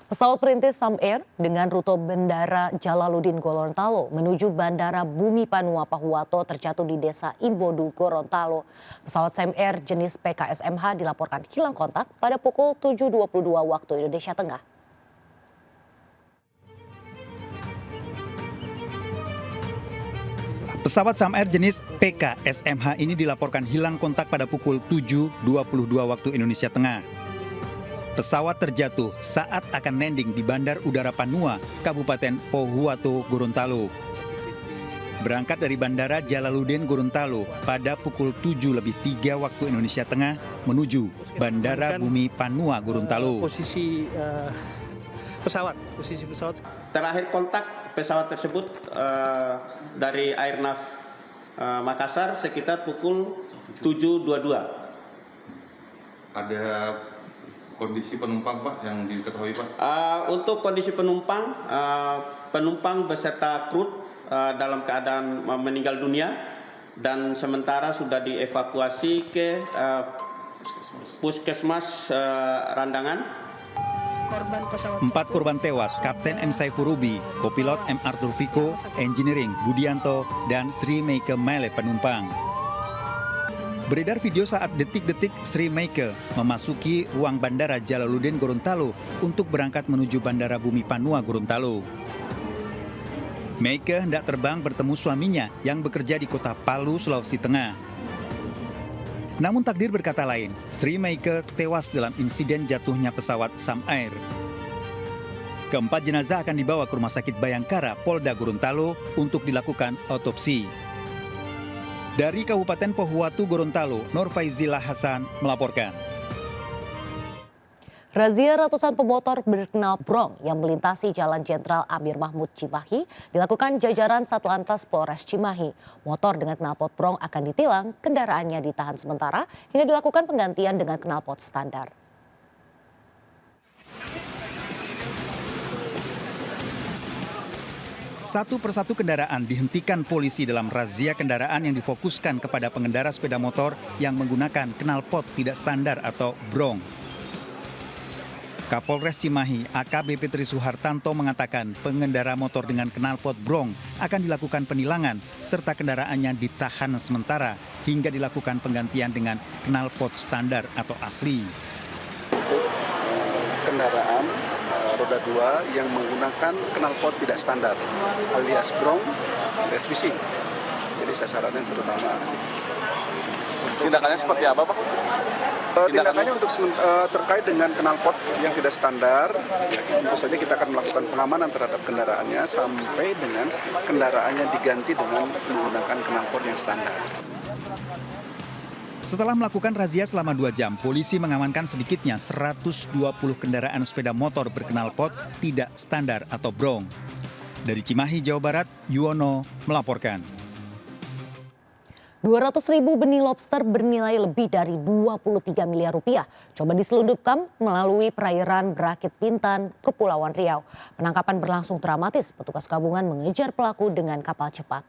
Speaker 3: Pesawat perintis Sam Air dengan rute Bandara Jalaluddin Gorontalo menuju Bandara Bumi Panua Pahuwato terjatuh di Desa Imbodu, Gorontalo. Pesawat Sam Air jenis PKSMH dilaporkan hilang kontak pada pukul 7.22 waktu Indonesia Tengah.
Speaker 1: Pesawat Sam Air jenis PKSMH ini dilaporkan hilang kontak pada pukul 7.22 waktu Indonesia Tengah. Pesawat terjatuh saat akan landing di Bandar Udara Panua, Kabupaten Pohuwato, Gorontalo. Berangkat dari Bandara Jalaluddin Gorontalo pada pukul 7:03 waktu Indonesia Tengah menuju Bandara Bumi Panua, Gorontalo.
Speaker 11: Posisi pesawat.
Speaker 2: Terakhir kontak pesawat tersebut dari Airnav Makassar sekitar pukul 7.22.
Speaker 6: Ada kondisi penumpang Pak yang diketahui Pak?
Speaker 2: Untuk kondisi penumpang, penumpang beserta kru dalam keadaan meninggal dunia dan sementara sudah dievakuasi ke Puskesmas Randangan.
Speaker 1: 4 korban tewas, Kapten M. Saifurubi, Kopilot M. Arthur Viko, Engineering Budianto, dan Sri Meike Mele penumpang. Beredar video saat detik-detik Sri Meike memasuki ruang Bandara Jalaluddin Gorontalo untuk berangkat menuju Bandara Bumi Panua, Gorontalo. Meike hendak terbang bertemu suaminya yang bekerja di kota Palu, Sulawesi Tengah. Namun takdir berkata lain, Sri Meike tewas dalam insiden jatuhnya pesawat Sam Air. Keempat jenazah akan dibawa ke Rumah Sakit Bayangkara, Polda Gorontalo untuk dilakukan otopsi. Dari Kabupaten Pohuwato, Gorontalo, Nur Faizila Hasan melaporkan.
Speaker 3: Razia ratusan pemotor berkenal brong yang melintasi Jalan Jenderal Amir Mahmud Cimahi dilakukan jajaran Satlantas Polres Cimahi. Motor dengan knalpot brong akan ditilang, kendaraannya ditahan sementara hingga dilakukan penggantian dengan knalpot standar.
Speaker 1: Satu persatu kendaraan dihentikan polisi dalam razia kendaraan yang difokuskan kepada pengendara sepeda motor yang menggunakan knalpot tidak standar atau brong. Kapolres Cimahi AKBP Tri Suhartanto mengatakan pengendara motor dengan knalpot brong akan dilakukan penilangan serta kendaraannya ditahan sementara hingga dilakukan penggantian dengan knalpot standar atau asli.
Speaker 8: Kendaraan roda 2 yang menggunakan knalpot tidak standar alias brong alias fishing. Jadi sasarannya terutama.
Speaker 6: Tindakannya seperti apa Pak?
Speaker 8: Tindakannya untuk terkait dengan knalpot yang tidak standar, tentu saja kita akan melakukan pengamanan terhadap kendaraannya sampai dengan kendaraannya diganti dengan menggunakan knalpot yang standar.
Speaker 1: Setelah melakukan razia selama 2 jam, polisi mengamankan sedikitnya 120 kendaraan sepeda motor berknalpot tidak standar atau brong. Dari Cimahi, Jawa Barat, Yuwono melaporkan.
Speaker 3: 200.000 benih lobster bernilai lebih dari 23 miliar rupiah coba diselundupkan melalui perairan Berakit Bintan, Kepulauan Riau. Penangkapan berlangsung dramatis, petugas gabungan mengejar pelaku dengan kapal cepat.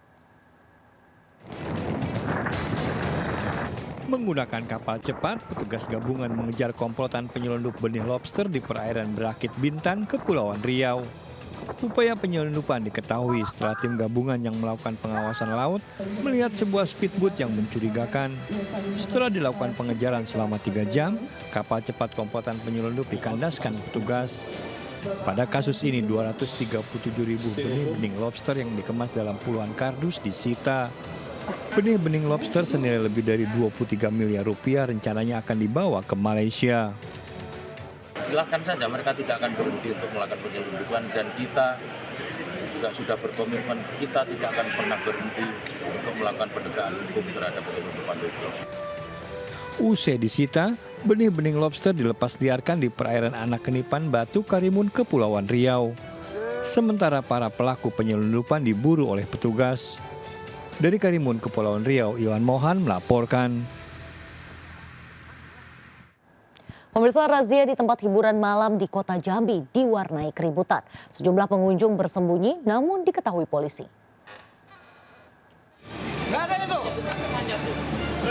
Speaker 16: Menggunakan kapal cepat, petugas gabungan mengejar komplotan penyelundup benih lobster di perairan Berakit Bintan, Kepulauan Riau.
Speaker 9: Upaya penyelundupan diketahui setelah tim gabungan yang melakukan pengawasan laut melihat sebuah speedboat yang mencurigakan. Setelah dilakukan pengejaran selama 3 jam, kapal cepat komplotan penyelundup dikandaskan petugas. Pada kasus ini 237.000 benih-benih lobster yang dikemas dalam puluhan kardus disita. Benih-benih lobster senilai lebih dari 23 miliar rupiah rencananya akan dibawa ke Malaysia.
Speaker 10: Silahkan saja, mereka tidak akan berhenti untuk melakukan penyelundupan dan kita juga sudah berkomitmen kita tidak akan pernah berhenti untuk melakukan penegakan hukum terhadap penyelundupan itu.
Speaker 9: Usai disita, benih-benih lobster dilepas liarkan di perairan Anak Kenipan, Batu Karimun, Kepulauan Riau. Sementara para pelaku penyelundupan diburu oleh petugas. Dari Karimun, Kepulauan Riau, Iwan Mohan melaporkan.
Speaker 3: Pemirsa, razia di tempat hiburan malam di Kota Jambi diwarnai keributan. Sejumlah pengunjung bersembunyi namun diketahui polisi.
Speaker 11: Nggak ada itu.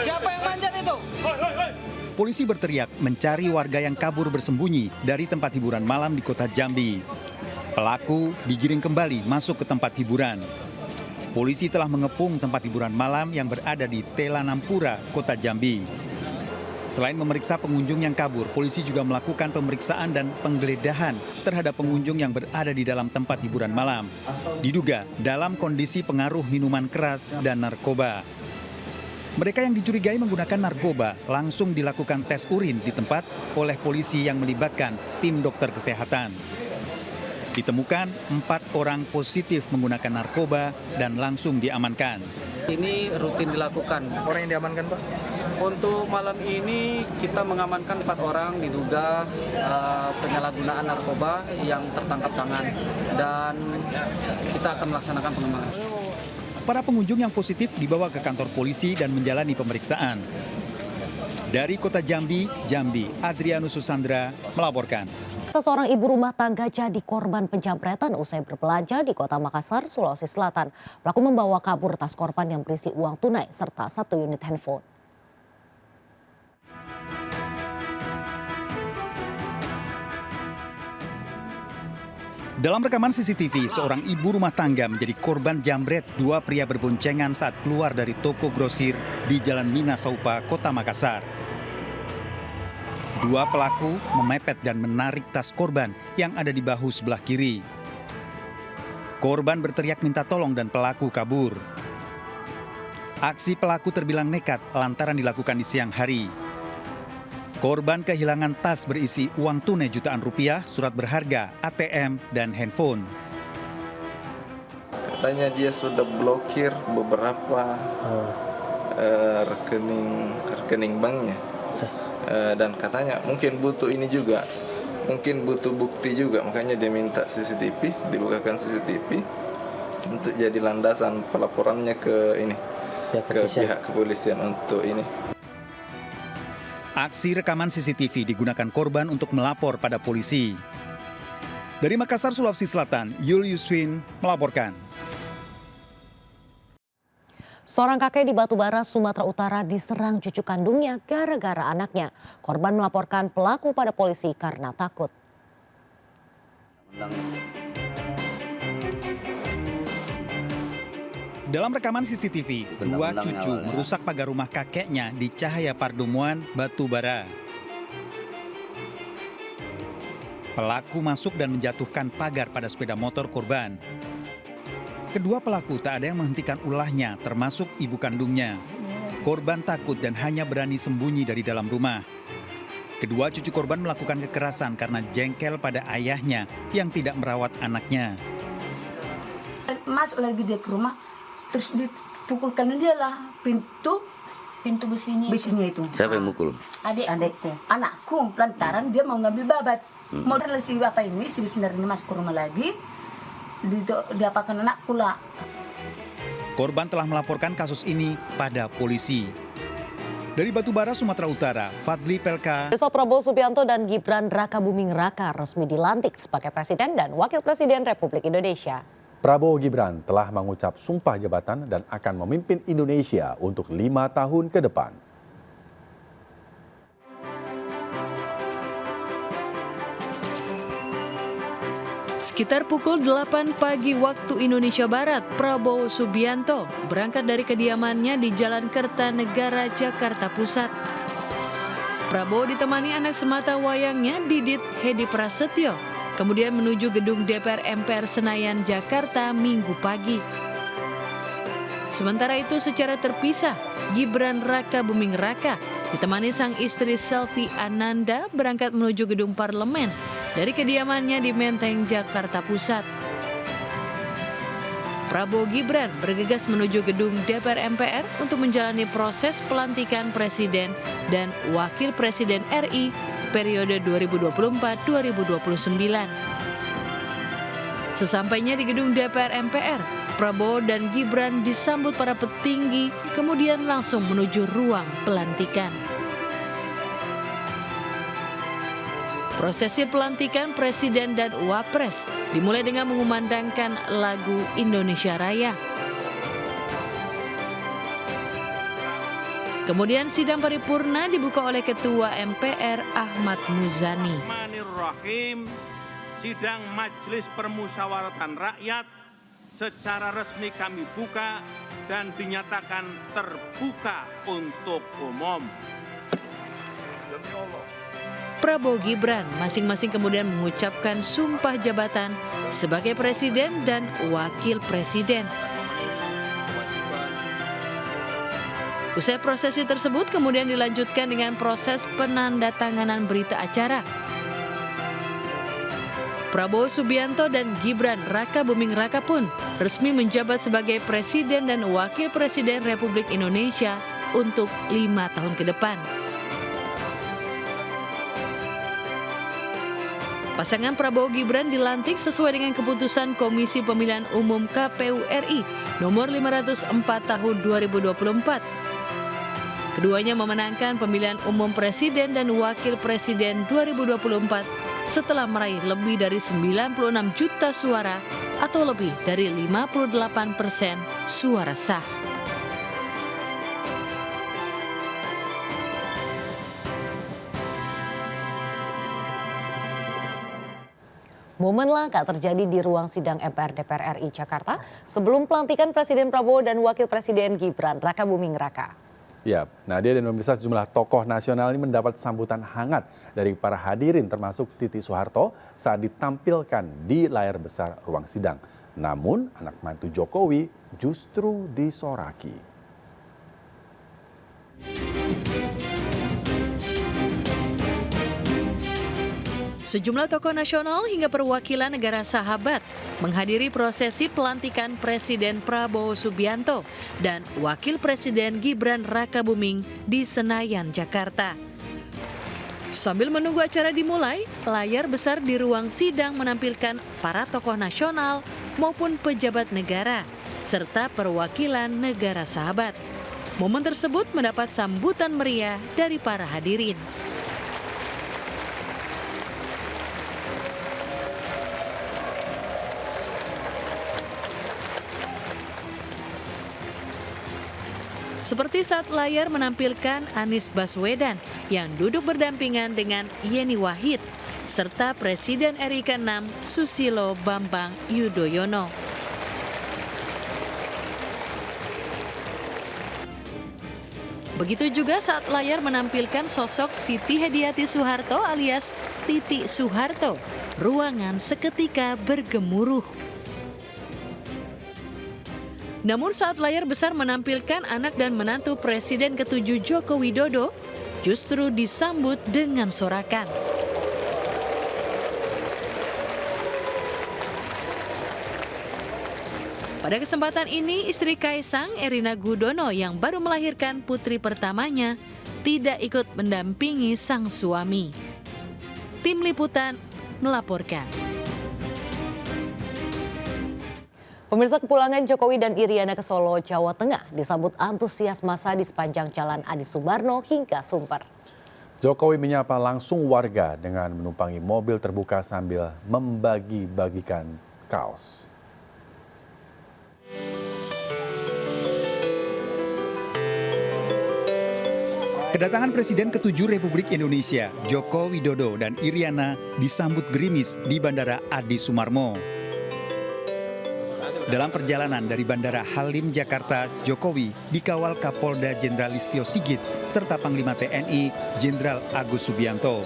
Speaker 11: Siapa yang manjat itu?
Speaker 1: Polisi berteriak mencari warga yang kabur bersembunyi dari tempat hiburan malam di Kota Jambi. Pelaku digiring kembali masuk ke tempat hiburan. Polisi telah mengepung tempat hiburan malam yang berada di Telanampura, Kota Jambi. Selain memeriksa pengunjung yang kabur, polisi juga melakukan pemeriksaan dan penggeledahan terhadap pengunjung yang berada di dalam tempat hiburan malam. Diduga dalam kondisi pengaruh minuman keras dan narkoba. Mereka yang dicurigai menggunakan narkoba langsung dilakukan tes urin di tempat oleh polisi yang melibatkan tim dokter kesehatan. Ditemukan 4 orang positif menggunakan narkoba dan langsung diamankan.
Speaker 12: Ini rutin dilakukan.
Speaker 22: Orang yang diamankan, Pak?
Speaker 12: Untuk malam ini kita mengamankan 4 orang diduga penyalahgunaan narkoba yang tertangkap tangan dan kita akan melaksanakan pengembangan.
Speaker 1: Para pengunjung yang positif dibawa ke kantor polisi dan menjalani pemeriksaan. Dari Kota Jambi, Adrianus Susandra melaporkan.
Speaker 3: Seorang ibu rumah tangga jadi korban penjamretan usai berbelanja di Kota Makassar, Sulawesi Selatan. Pelaku membawa kabur tas korban yang berisi uang tunai serta 1 unit handphone.
Speaker 1: Dalam rekaman CCTV, seorang ibu rumah tangga menjadi korban jambret 2 pria berboncengan saat keluar dari toko grosir di Jalan Mina Saupa, Kota Makassar. 2 pelaku memepet dan menarik tas korban yang ada di bahu sebelah kiri. Korban berteriak minta tolong dan pelaku kabur. Aksi pelaku terbilang nekat lantaran dilakukan di siang hari. Korban kehilangan tas berisi uang tunai jutaan rupiah, surat berharga, ATM, dan handphone.
Speaker 24: Katanya dia sudah blokir beberapa rekening banknya. Dan katanya mungkin butuh ini juga, mungkin butuh bukti juga. Makanya dia minta CCTV, dibukakan CCTV untuk jadi landasan pelaporannya ke ini, ke pihak kepolisian untuk ini.
Speaker 1: Aksi rekaman CCTV digunakan korban untuk melapor pada polisi. Dari Makassar, Sulawesi Selatan, Yul Yuswin melaporkan.
Speaker 3: Seorang kakek di Batubara, Sumatera Utara diserang cucu kandungnya gara-gara anaknya. Korban melaporkan pelaku pada polisi karena takut.
Speaker 1: Dalam rekaman CCTV, 2 cucu merusak pagar rumah kakeknya di Cahaya Pardomuan, Batubara. Pelaku masuk dan menjatuhkan pagar pada sepeda motor korban. Kedua pelaku tak ada yang menghentikan ulahnya, termasuk ibu kandungnya. Korban takut dan hanya berani sembunyi dari dalam rumah. Kedua cucu korban melakukan kekerasan karena jengkel pada ayahnya yang tidak merawat anaknya.
Speaker 25: Masuk lagi dia ke rumah, terus dipukulkan dia lah pintu besinya itu.
Speaker 26: Siapa yang mukul?
Speaker 25: Adikku, anakku lantaran dia mau ngambil babat. Mau si apa ini si Bisnar ini masuk ke rumah lagi, diapakan anakku lah.
Speaker 1: Korban telah melaporkan kasus ini pada polisi. Dari Batubara, Sumatera Utara, Fadli Pelka.
Speaker 3: Besok Prabowo Subianto dan Gibran Rakabuming Raka resmi dilantik sebagai Presiden dan Wakil Presiden Republik Indonesia.
Speaker 4: Prabowo Gibran telah mengucap sumpah jabatan dan akan memimpin Indonesia untuk 5 tahun ke depan.
Speaker 5: Sekitar pukul 8 pagi waktu Indonesia Barat, Prabowo Subianto berangkat dari kediamannya di Jalan Kertanegara, Jakarta Pusat. Prabowo ditemani anak semata wayangnya Didit Hedi Prasetyo, kemudian menuju gedung DPR MPR Senayan, Jakarta Minggu pagi. Sementara itu secara terpisah, Gibran Raka Buming Raka ditemani sang istri Selvi Ananda berangkat menuju gedung parlemen dari kediamannya di Menteng, Jakarta Pusat. Prabowo Gibran bergegas menuju gedung DPR MPR untuk menjalani proses pelantikan Presiden dan Wakil Presiden RI periode 2024-2029. Sesampainya di gedung DPR MPR, Prabowo dan Gibran disambut para petinggi, kemudian langsung menuju ruang pelantikan. Prosesi pelantikan Presiden dan Wapres dimulai dengan mengumandangkan lagu Indonesia Raya. Kemudian sidang paripurna dibuka oleh Ketua MPR Ahmad Muzani.
Speaker 7: Bismillahirrahmanirrahim. Sidang Majelis Permusyawaratan Rakyat secara resmi kami buka dan dinyatakan terbuka untuk umum. Demi Allah.
Speaker 5: Prabowo Gibran masing-masing kemudian mengucapkan sumpah jabatan sebagai Presiden dan Wakil Presiden. Usai prosesi tersebut kemudian dilanjutkan dengan proses penandatanganan berita acara. Prabowo Subianto dan Gibran Raka Buming Raka pun resmi menjabat sebagai Presiden dan Wakil Presiden Republik Indonesia untuk 5 tahun ke depan. Pasangan Prabowo Gibran dilantik sesuai dengan keputusan Komisi Pemilihan Umum KPU RI nomor 504 tahun 2024. Keduanya memenangkan pemilihan umum Presiden dan Wakil Presiden 2024 setelah meraih lebih dari 96 juta suara atau lebih dari 58% suara sah.
Speaker 3: Momen langka terjadi di ruang sidang MPR DPR RI Jakarta sebelum pelantikan Presiden Prabowo dan Wakil Presiden Gibran Raka Buming Raka.
Speaker 4: Ya, Nadia dan pemirsa, sejumlah tokoh nasional ini mendapat sambutan hangat dari para hadirin termasuk Titi Soeharto saat ditampilkan di layar besar ruang sidang. Namun anak mantu Jokowi justru disoraki.
Speaker 5: Sejumlah tokoh nasional hingga perwakilan negara sahabat menghadiri prosesi pelantikan Presiden Prabowo Subianto dan Wakil Presiden Gibran Raka Buming di Senayan, Jakarta. Sambil menunggu acara dimulai, layar besar di ruang sidang menampilkan para tokoh nasional maupun pejabat negara, serta perwakilan negara sahabat. Momen tersebut mendapat sambutan meriah dari para hadirin. Seperti saat layar menampilkan Anies Baswedan yang duduk berdampingan dengan Yeni Wahid, serta Presiden RI ke-6 Susilo Bambang Yudhoyono. Begitu juga saat layar menampilkan sosok Siti Hediati Soeharto alias Titi Soeharto, ruangan seketika bergemuruh. Namun saat layar besar menampilkan anak dan menantu Presiden ke-7 Joko Widodo, justru disambut dengan sorakan. Pada kesempatan ini, istri Kaisang, Erina Gudono yang baru melahirkan putri pertamanya, tidak ikut mendampingi sang suami. Tim Liputan melaporkan.
Speaker 3: Pemirsa, kepulangan Jokowi dan Iriana ke Solo, Jawa Tengah disambut antusias massa di sepanjang Jalan Adi Sumarno hingga Sunter.
Speaker 4: Jokowi menyapa langsung warga dengan menumpangi mobil terbuka sambil membagi-bagikan kaos.
Speaker 1: Kedatangan Presiden ke-7 Republik Indonesia, Joko Widodo dan Iriana disambut gerimis di Bandara Adi Sumarmo. Dalam perjalanan dari Bandara Halim, Jakarta, Jokowi dikawal Kapolda Jenderal Listio Sigit serta Panglima TNI Jenderal Agus Subianto.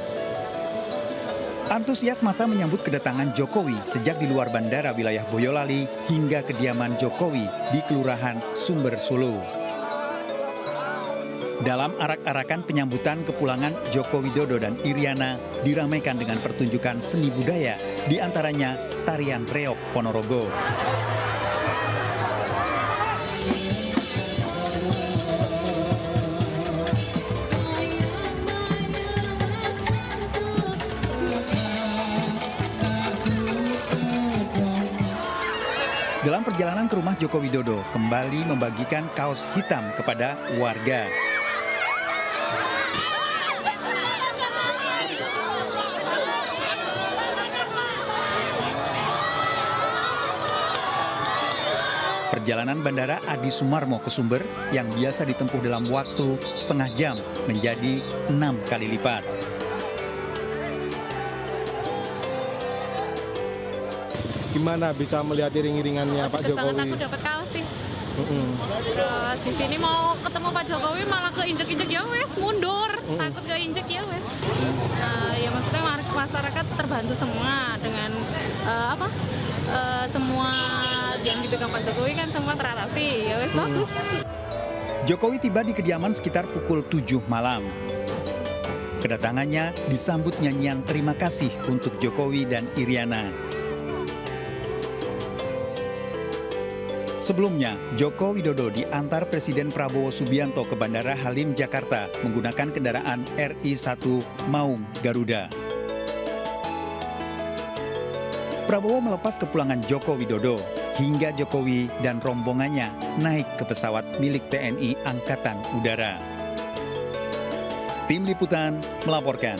Speaker 1: Antusias massa menyambut kedatangan Jokowi sejak di luar bandara wilayah Boyolali hingga kediaman Jokowi di Kelurahan Sumber Solo. Dalam arak-arakan penyambutan kepulangan Joko Widodo dan Iriana diramaikan dengan pertunjukan seni budaya, di antaranya tarian reog Ponorogo. Dalam perjalanan ke rumah Joko Widodo, kembali membagikan kaos hitam kepada warga. Perjalanan Bandara Adi Sumarmo ke Sumber yang biasa ditempuh dalam waktu setengah jam menjadi 6 kali lipat.
Speaker 13: Gimana bisa melihat iring-iringannya Pak Jokowi?
Speaker 14: Aku dapat kaos sih. Terus di sini mau ketemu Pak Jokowi malah keinjek-injek ya wes, mundur. Takut keinjek ya wes. Ya maksudnya masyarakat terbantu semua dengan semua yang dipegang Pak Jokowi kan semua teratasi. Ya wes bagus.
Speaker 1: Jokowi tiba di kediaman sekitar pukul 7 malam. Kedatangannya disambut nyanyian terima kasih untuk Jokowi dan Iriana. Sebelumnya, Joko Widodo diantar Presiden Prabowo Subianto ke Bandara Halim, Jakarta menggunakan kendaraan RI-1 Maung Garuda. Prabowo melepas kepulangan Joko Widodo hingga Jokowi dan rombongannya naik ke pesawat milik TNI Angkatan Udara. Tim Liputan melaporkan.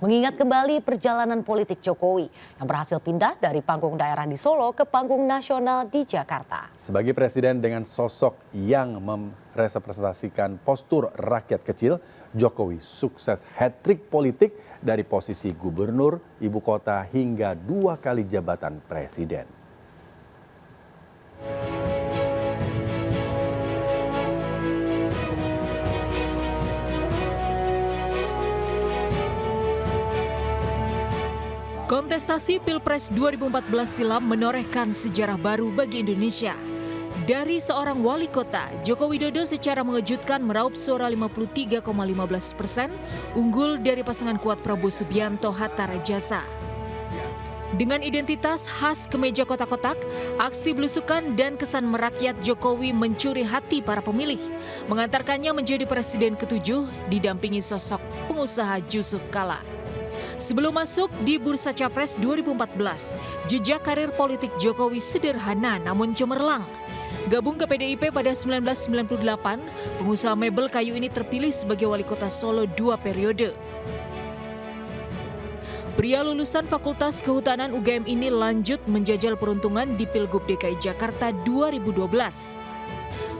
Speaker 3: Mengingat kembali perjalanan politik Jokowi yang berhasil pindah dari panggung daerah di Solo ke panggung nasional di Jakarta.
Speaker 4: Sebagai presiden dengan sosok yang merepresentasikan postur rakyat kecil, Jokowi sukses hat-trick politik dari posisi gubernur ibu kota hingga 2 kali jabatan presiden.
Speaker 5: Kontestasi Pilpres 2014 silam menorehkan sejarah baru bagi Indonesia. Dari seorang wali kota, Joko Widodo secara mengejutkan meraup suara 53,15%, unggul dari pasangan kuat Prabowo Subianto Hatta Rajasa. Dengan identitas khas kemeja kotak-kotak, aksi belusukan dan kesan merakyat Jokowi mencuri hati para pemilih, mengantarkannya menjadi presiden ke-7 didampingi sosok pengusaha Yusuf Kala. Sebelum masuk di Bursa Capres 2014, jejak karir politik Jokowi sederhana namun cemerlang. Gabung ke PDIP pada 1998, pengusaha mebel kayu ini terpilih sebagai wali kota Solo 2 periode. Pria lulusan Fakultas Kehutanan UGM ini lanjut menjajal peruntungan di Pilgub DKI Jakarta 2012.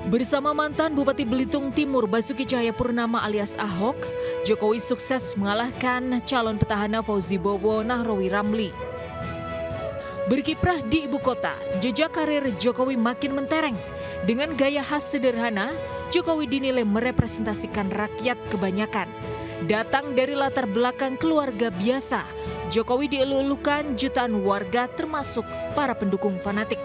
Speaker 5: Bersama mantan Bupati Belitung Timur Basuki Cahayapurnama alias Ahok, Jokowi sukses mengalahkan calon petahana Fauzi Bowo Nahrawi Ramli. Berkiprah di ibu kota, jejak karir Jokowi makin mentereng. Dengan gaya khas sederhana, Jokowi dinilai merepresentasikan rakyat kebanyakan. Datang dari latar belakang keluarga biasa, Jokowi dielulukan jutaan warga termasuk para pendukung fanatik.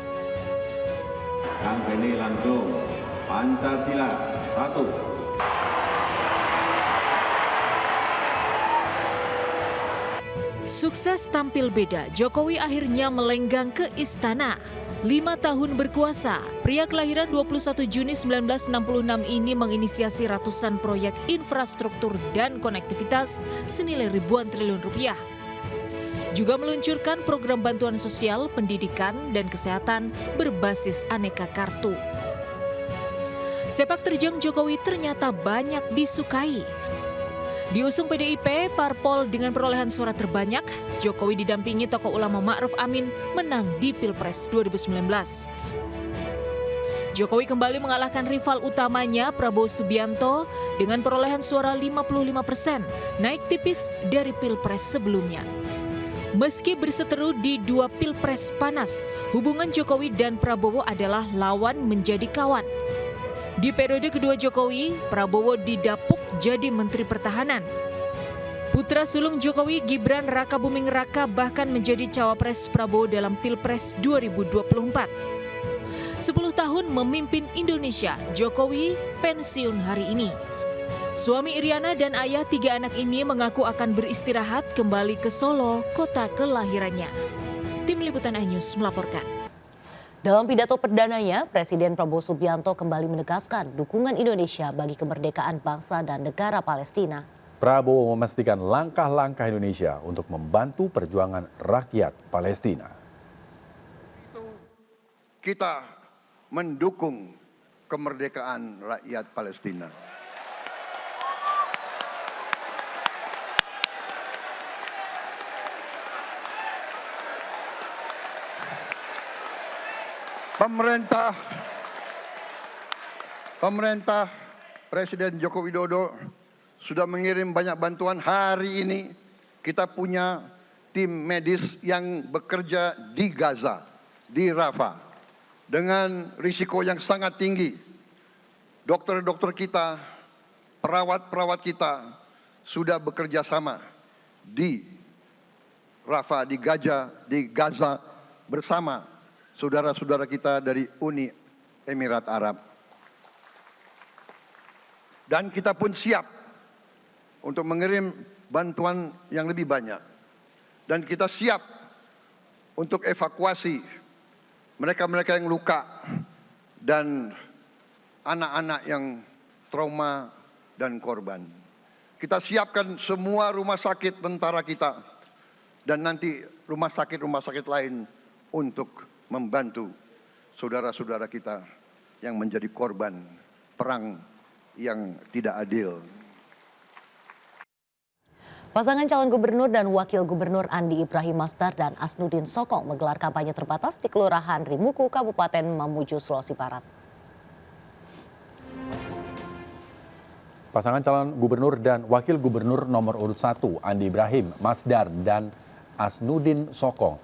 Speaker 15: Kang Beni langsung. Pancasila 1.
Speaker 5: Sukses tampil beda, Jokowi akhirnya melenggang ke istana. 5 tahun berkuasa, pria kelahiran 21 Juni 1966 ini menginisiasi ratusan proyek infrastruktur dan konektivitas senilai ribuan triliun rupiah. Juga meluncurkan program bantuan sosial, pendidikan, dan kesehatan berbasis aneka kartu. Sepak terjang Jokowi ternyata banyak disukai. Diusung PDIP, parpol dengan perolehan suara terbanyak, Jokowi didampingi tokoh ulama Ma'ruf Amin menang di Pilpres 2019. Jokowi kembali mengalahkan rival utamanya Prabowo Subianto dengan perolehan suara 55%, naik tipis dari Pilpres sebelumnya. Meski berseteru di dua Pilpres panas, hubungan Jokowi dan Prabowo adalah lawan menjadi kawan. Di periode kedua Jokowi, Prabowo didapuk jadi Menteri Pertahanan. Putra sulung Jokowi, Gibran Rakabuming Raka, bahkan menjadi cawapres Prabowo dalam Pilpres 2024. 10 tahun memimpin Indonesia, Jokowi pensiun hari ini. Suami Iriana dan ayah 3 anak ini mengaku akan beristirahat kembali ke Solo, kota kelahirannya. Tim Liputan iNews melaporkan.
Speaker 3: Dalam pidato perdananya, Presiden Prabowo Subianto kembali menegaskan dukungan Indonesia bagi kemerdekaan bangsa dan negara Palestina.
Speaker 4: Prabowo memastikan langkah-langkah Indonesia untuk membantu perjuangan rakyat Palestina.
Speaker 17: Kita mendukung kemerdekaan rakyat Palestina. Pemerintah Presiden Joko Widodo sudah mengirim banyak bantuan. Hari ini kita punya tim medis yang bekerja di Gaza, di Rafah, dengan risiko yang sangat tinggi. Dokter-dokter kita, perawat-perawat kita sudah bekerja sama di Rafah, di Gaza bersama saudara-saudara kita dari Uni Emirat Arab. Dan kita pun siap untuk mengirim bantuan yang lebih banyak. Dan kita siap untuk evakuasi mereka-mereka yang luka dan anak-anak yang trauma dan korban. Kita siapkan semua rumah sakit tentara kita dan nanti rumah sakit lain untuk membantu saudara-saudara kita yang menjadi korban perang yang tidak adil.
Speaker 3: Pasangan calon gubernur dan wakil gubernur Andi Ibrahim Masdar dan Asnudin Sokong menggelar kampanye terbatas di Kelurahan Rimuku, Kabupaten Mamuju, Sulawesi Barat.
Speaker 4: Pasangan calon gubernur dan wakil gubernur nomor urut 1 Andi Ibrahim Masdar dan Asnudin Sokong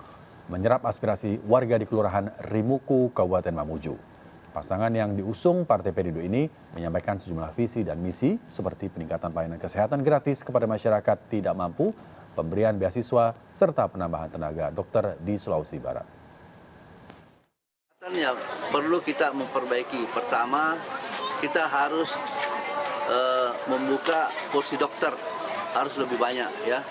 Speaker 4: menyerap aspirasi warga di Kelurahan Rimuku, Kabupaten Mamuju. Pasangan yang diusung Partai Perindo ini menyampaikan sejumlah visi dan misi seperti peningkatan pelayanan kesehatan gratis kepada masyarakat tidak mampu, pemberian beasiswa, serta penambahan tenaga dokter di Sulawesi Barat.
Speaker 18: Yang perlu kita memperbaiki, pertama kita harus membuka kursi dokter, harus lebih banyak ya.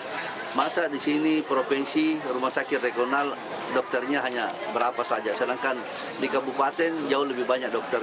Speaker 18: Masa di sini provinsi rumah sakit regional dokternya hanya berapa saja, sedangkan di kabupaten jauh lebih banyak dokter.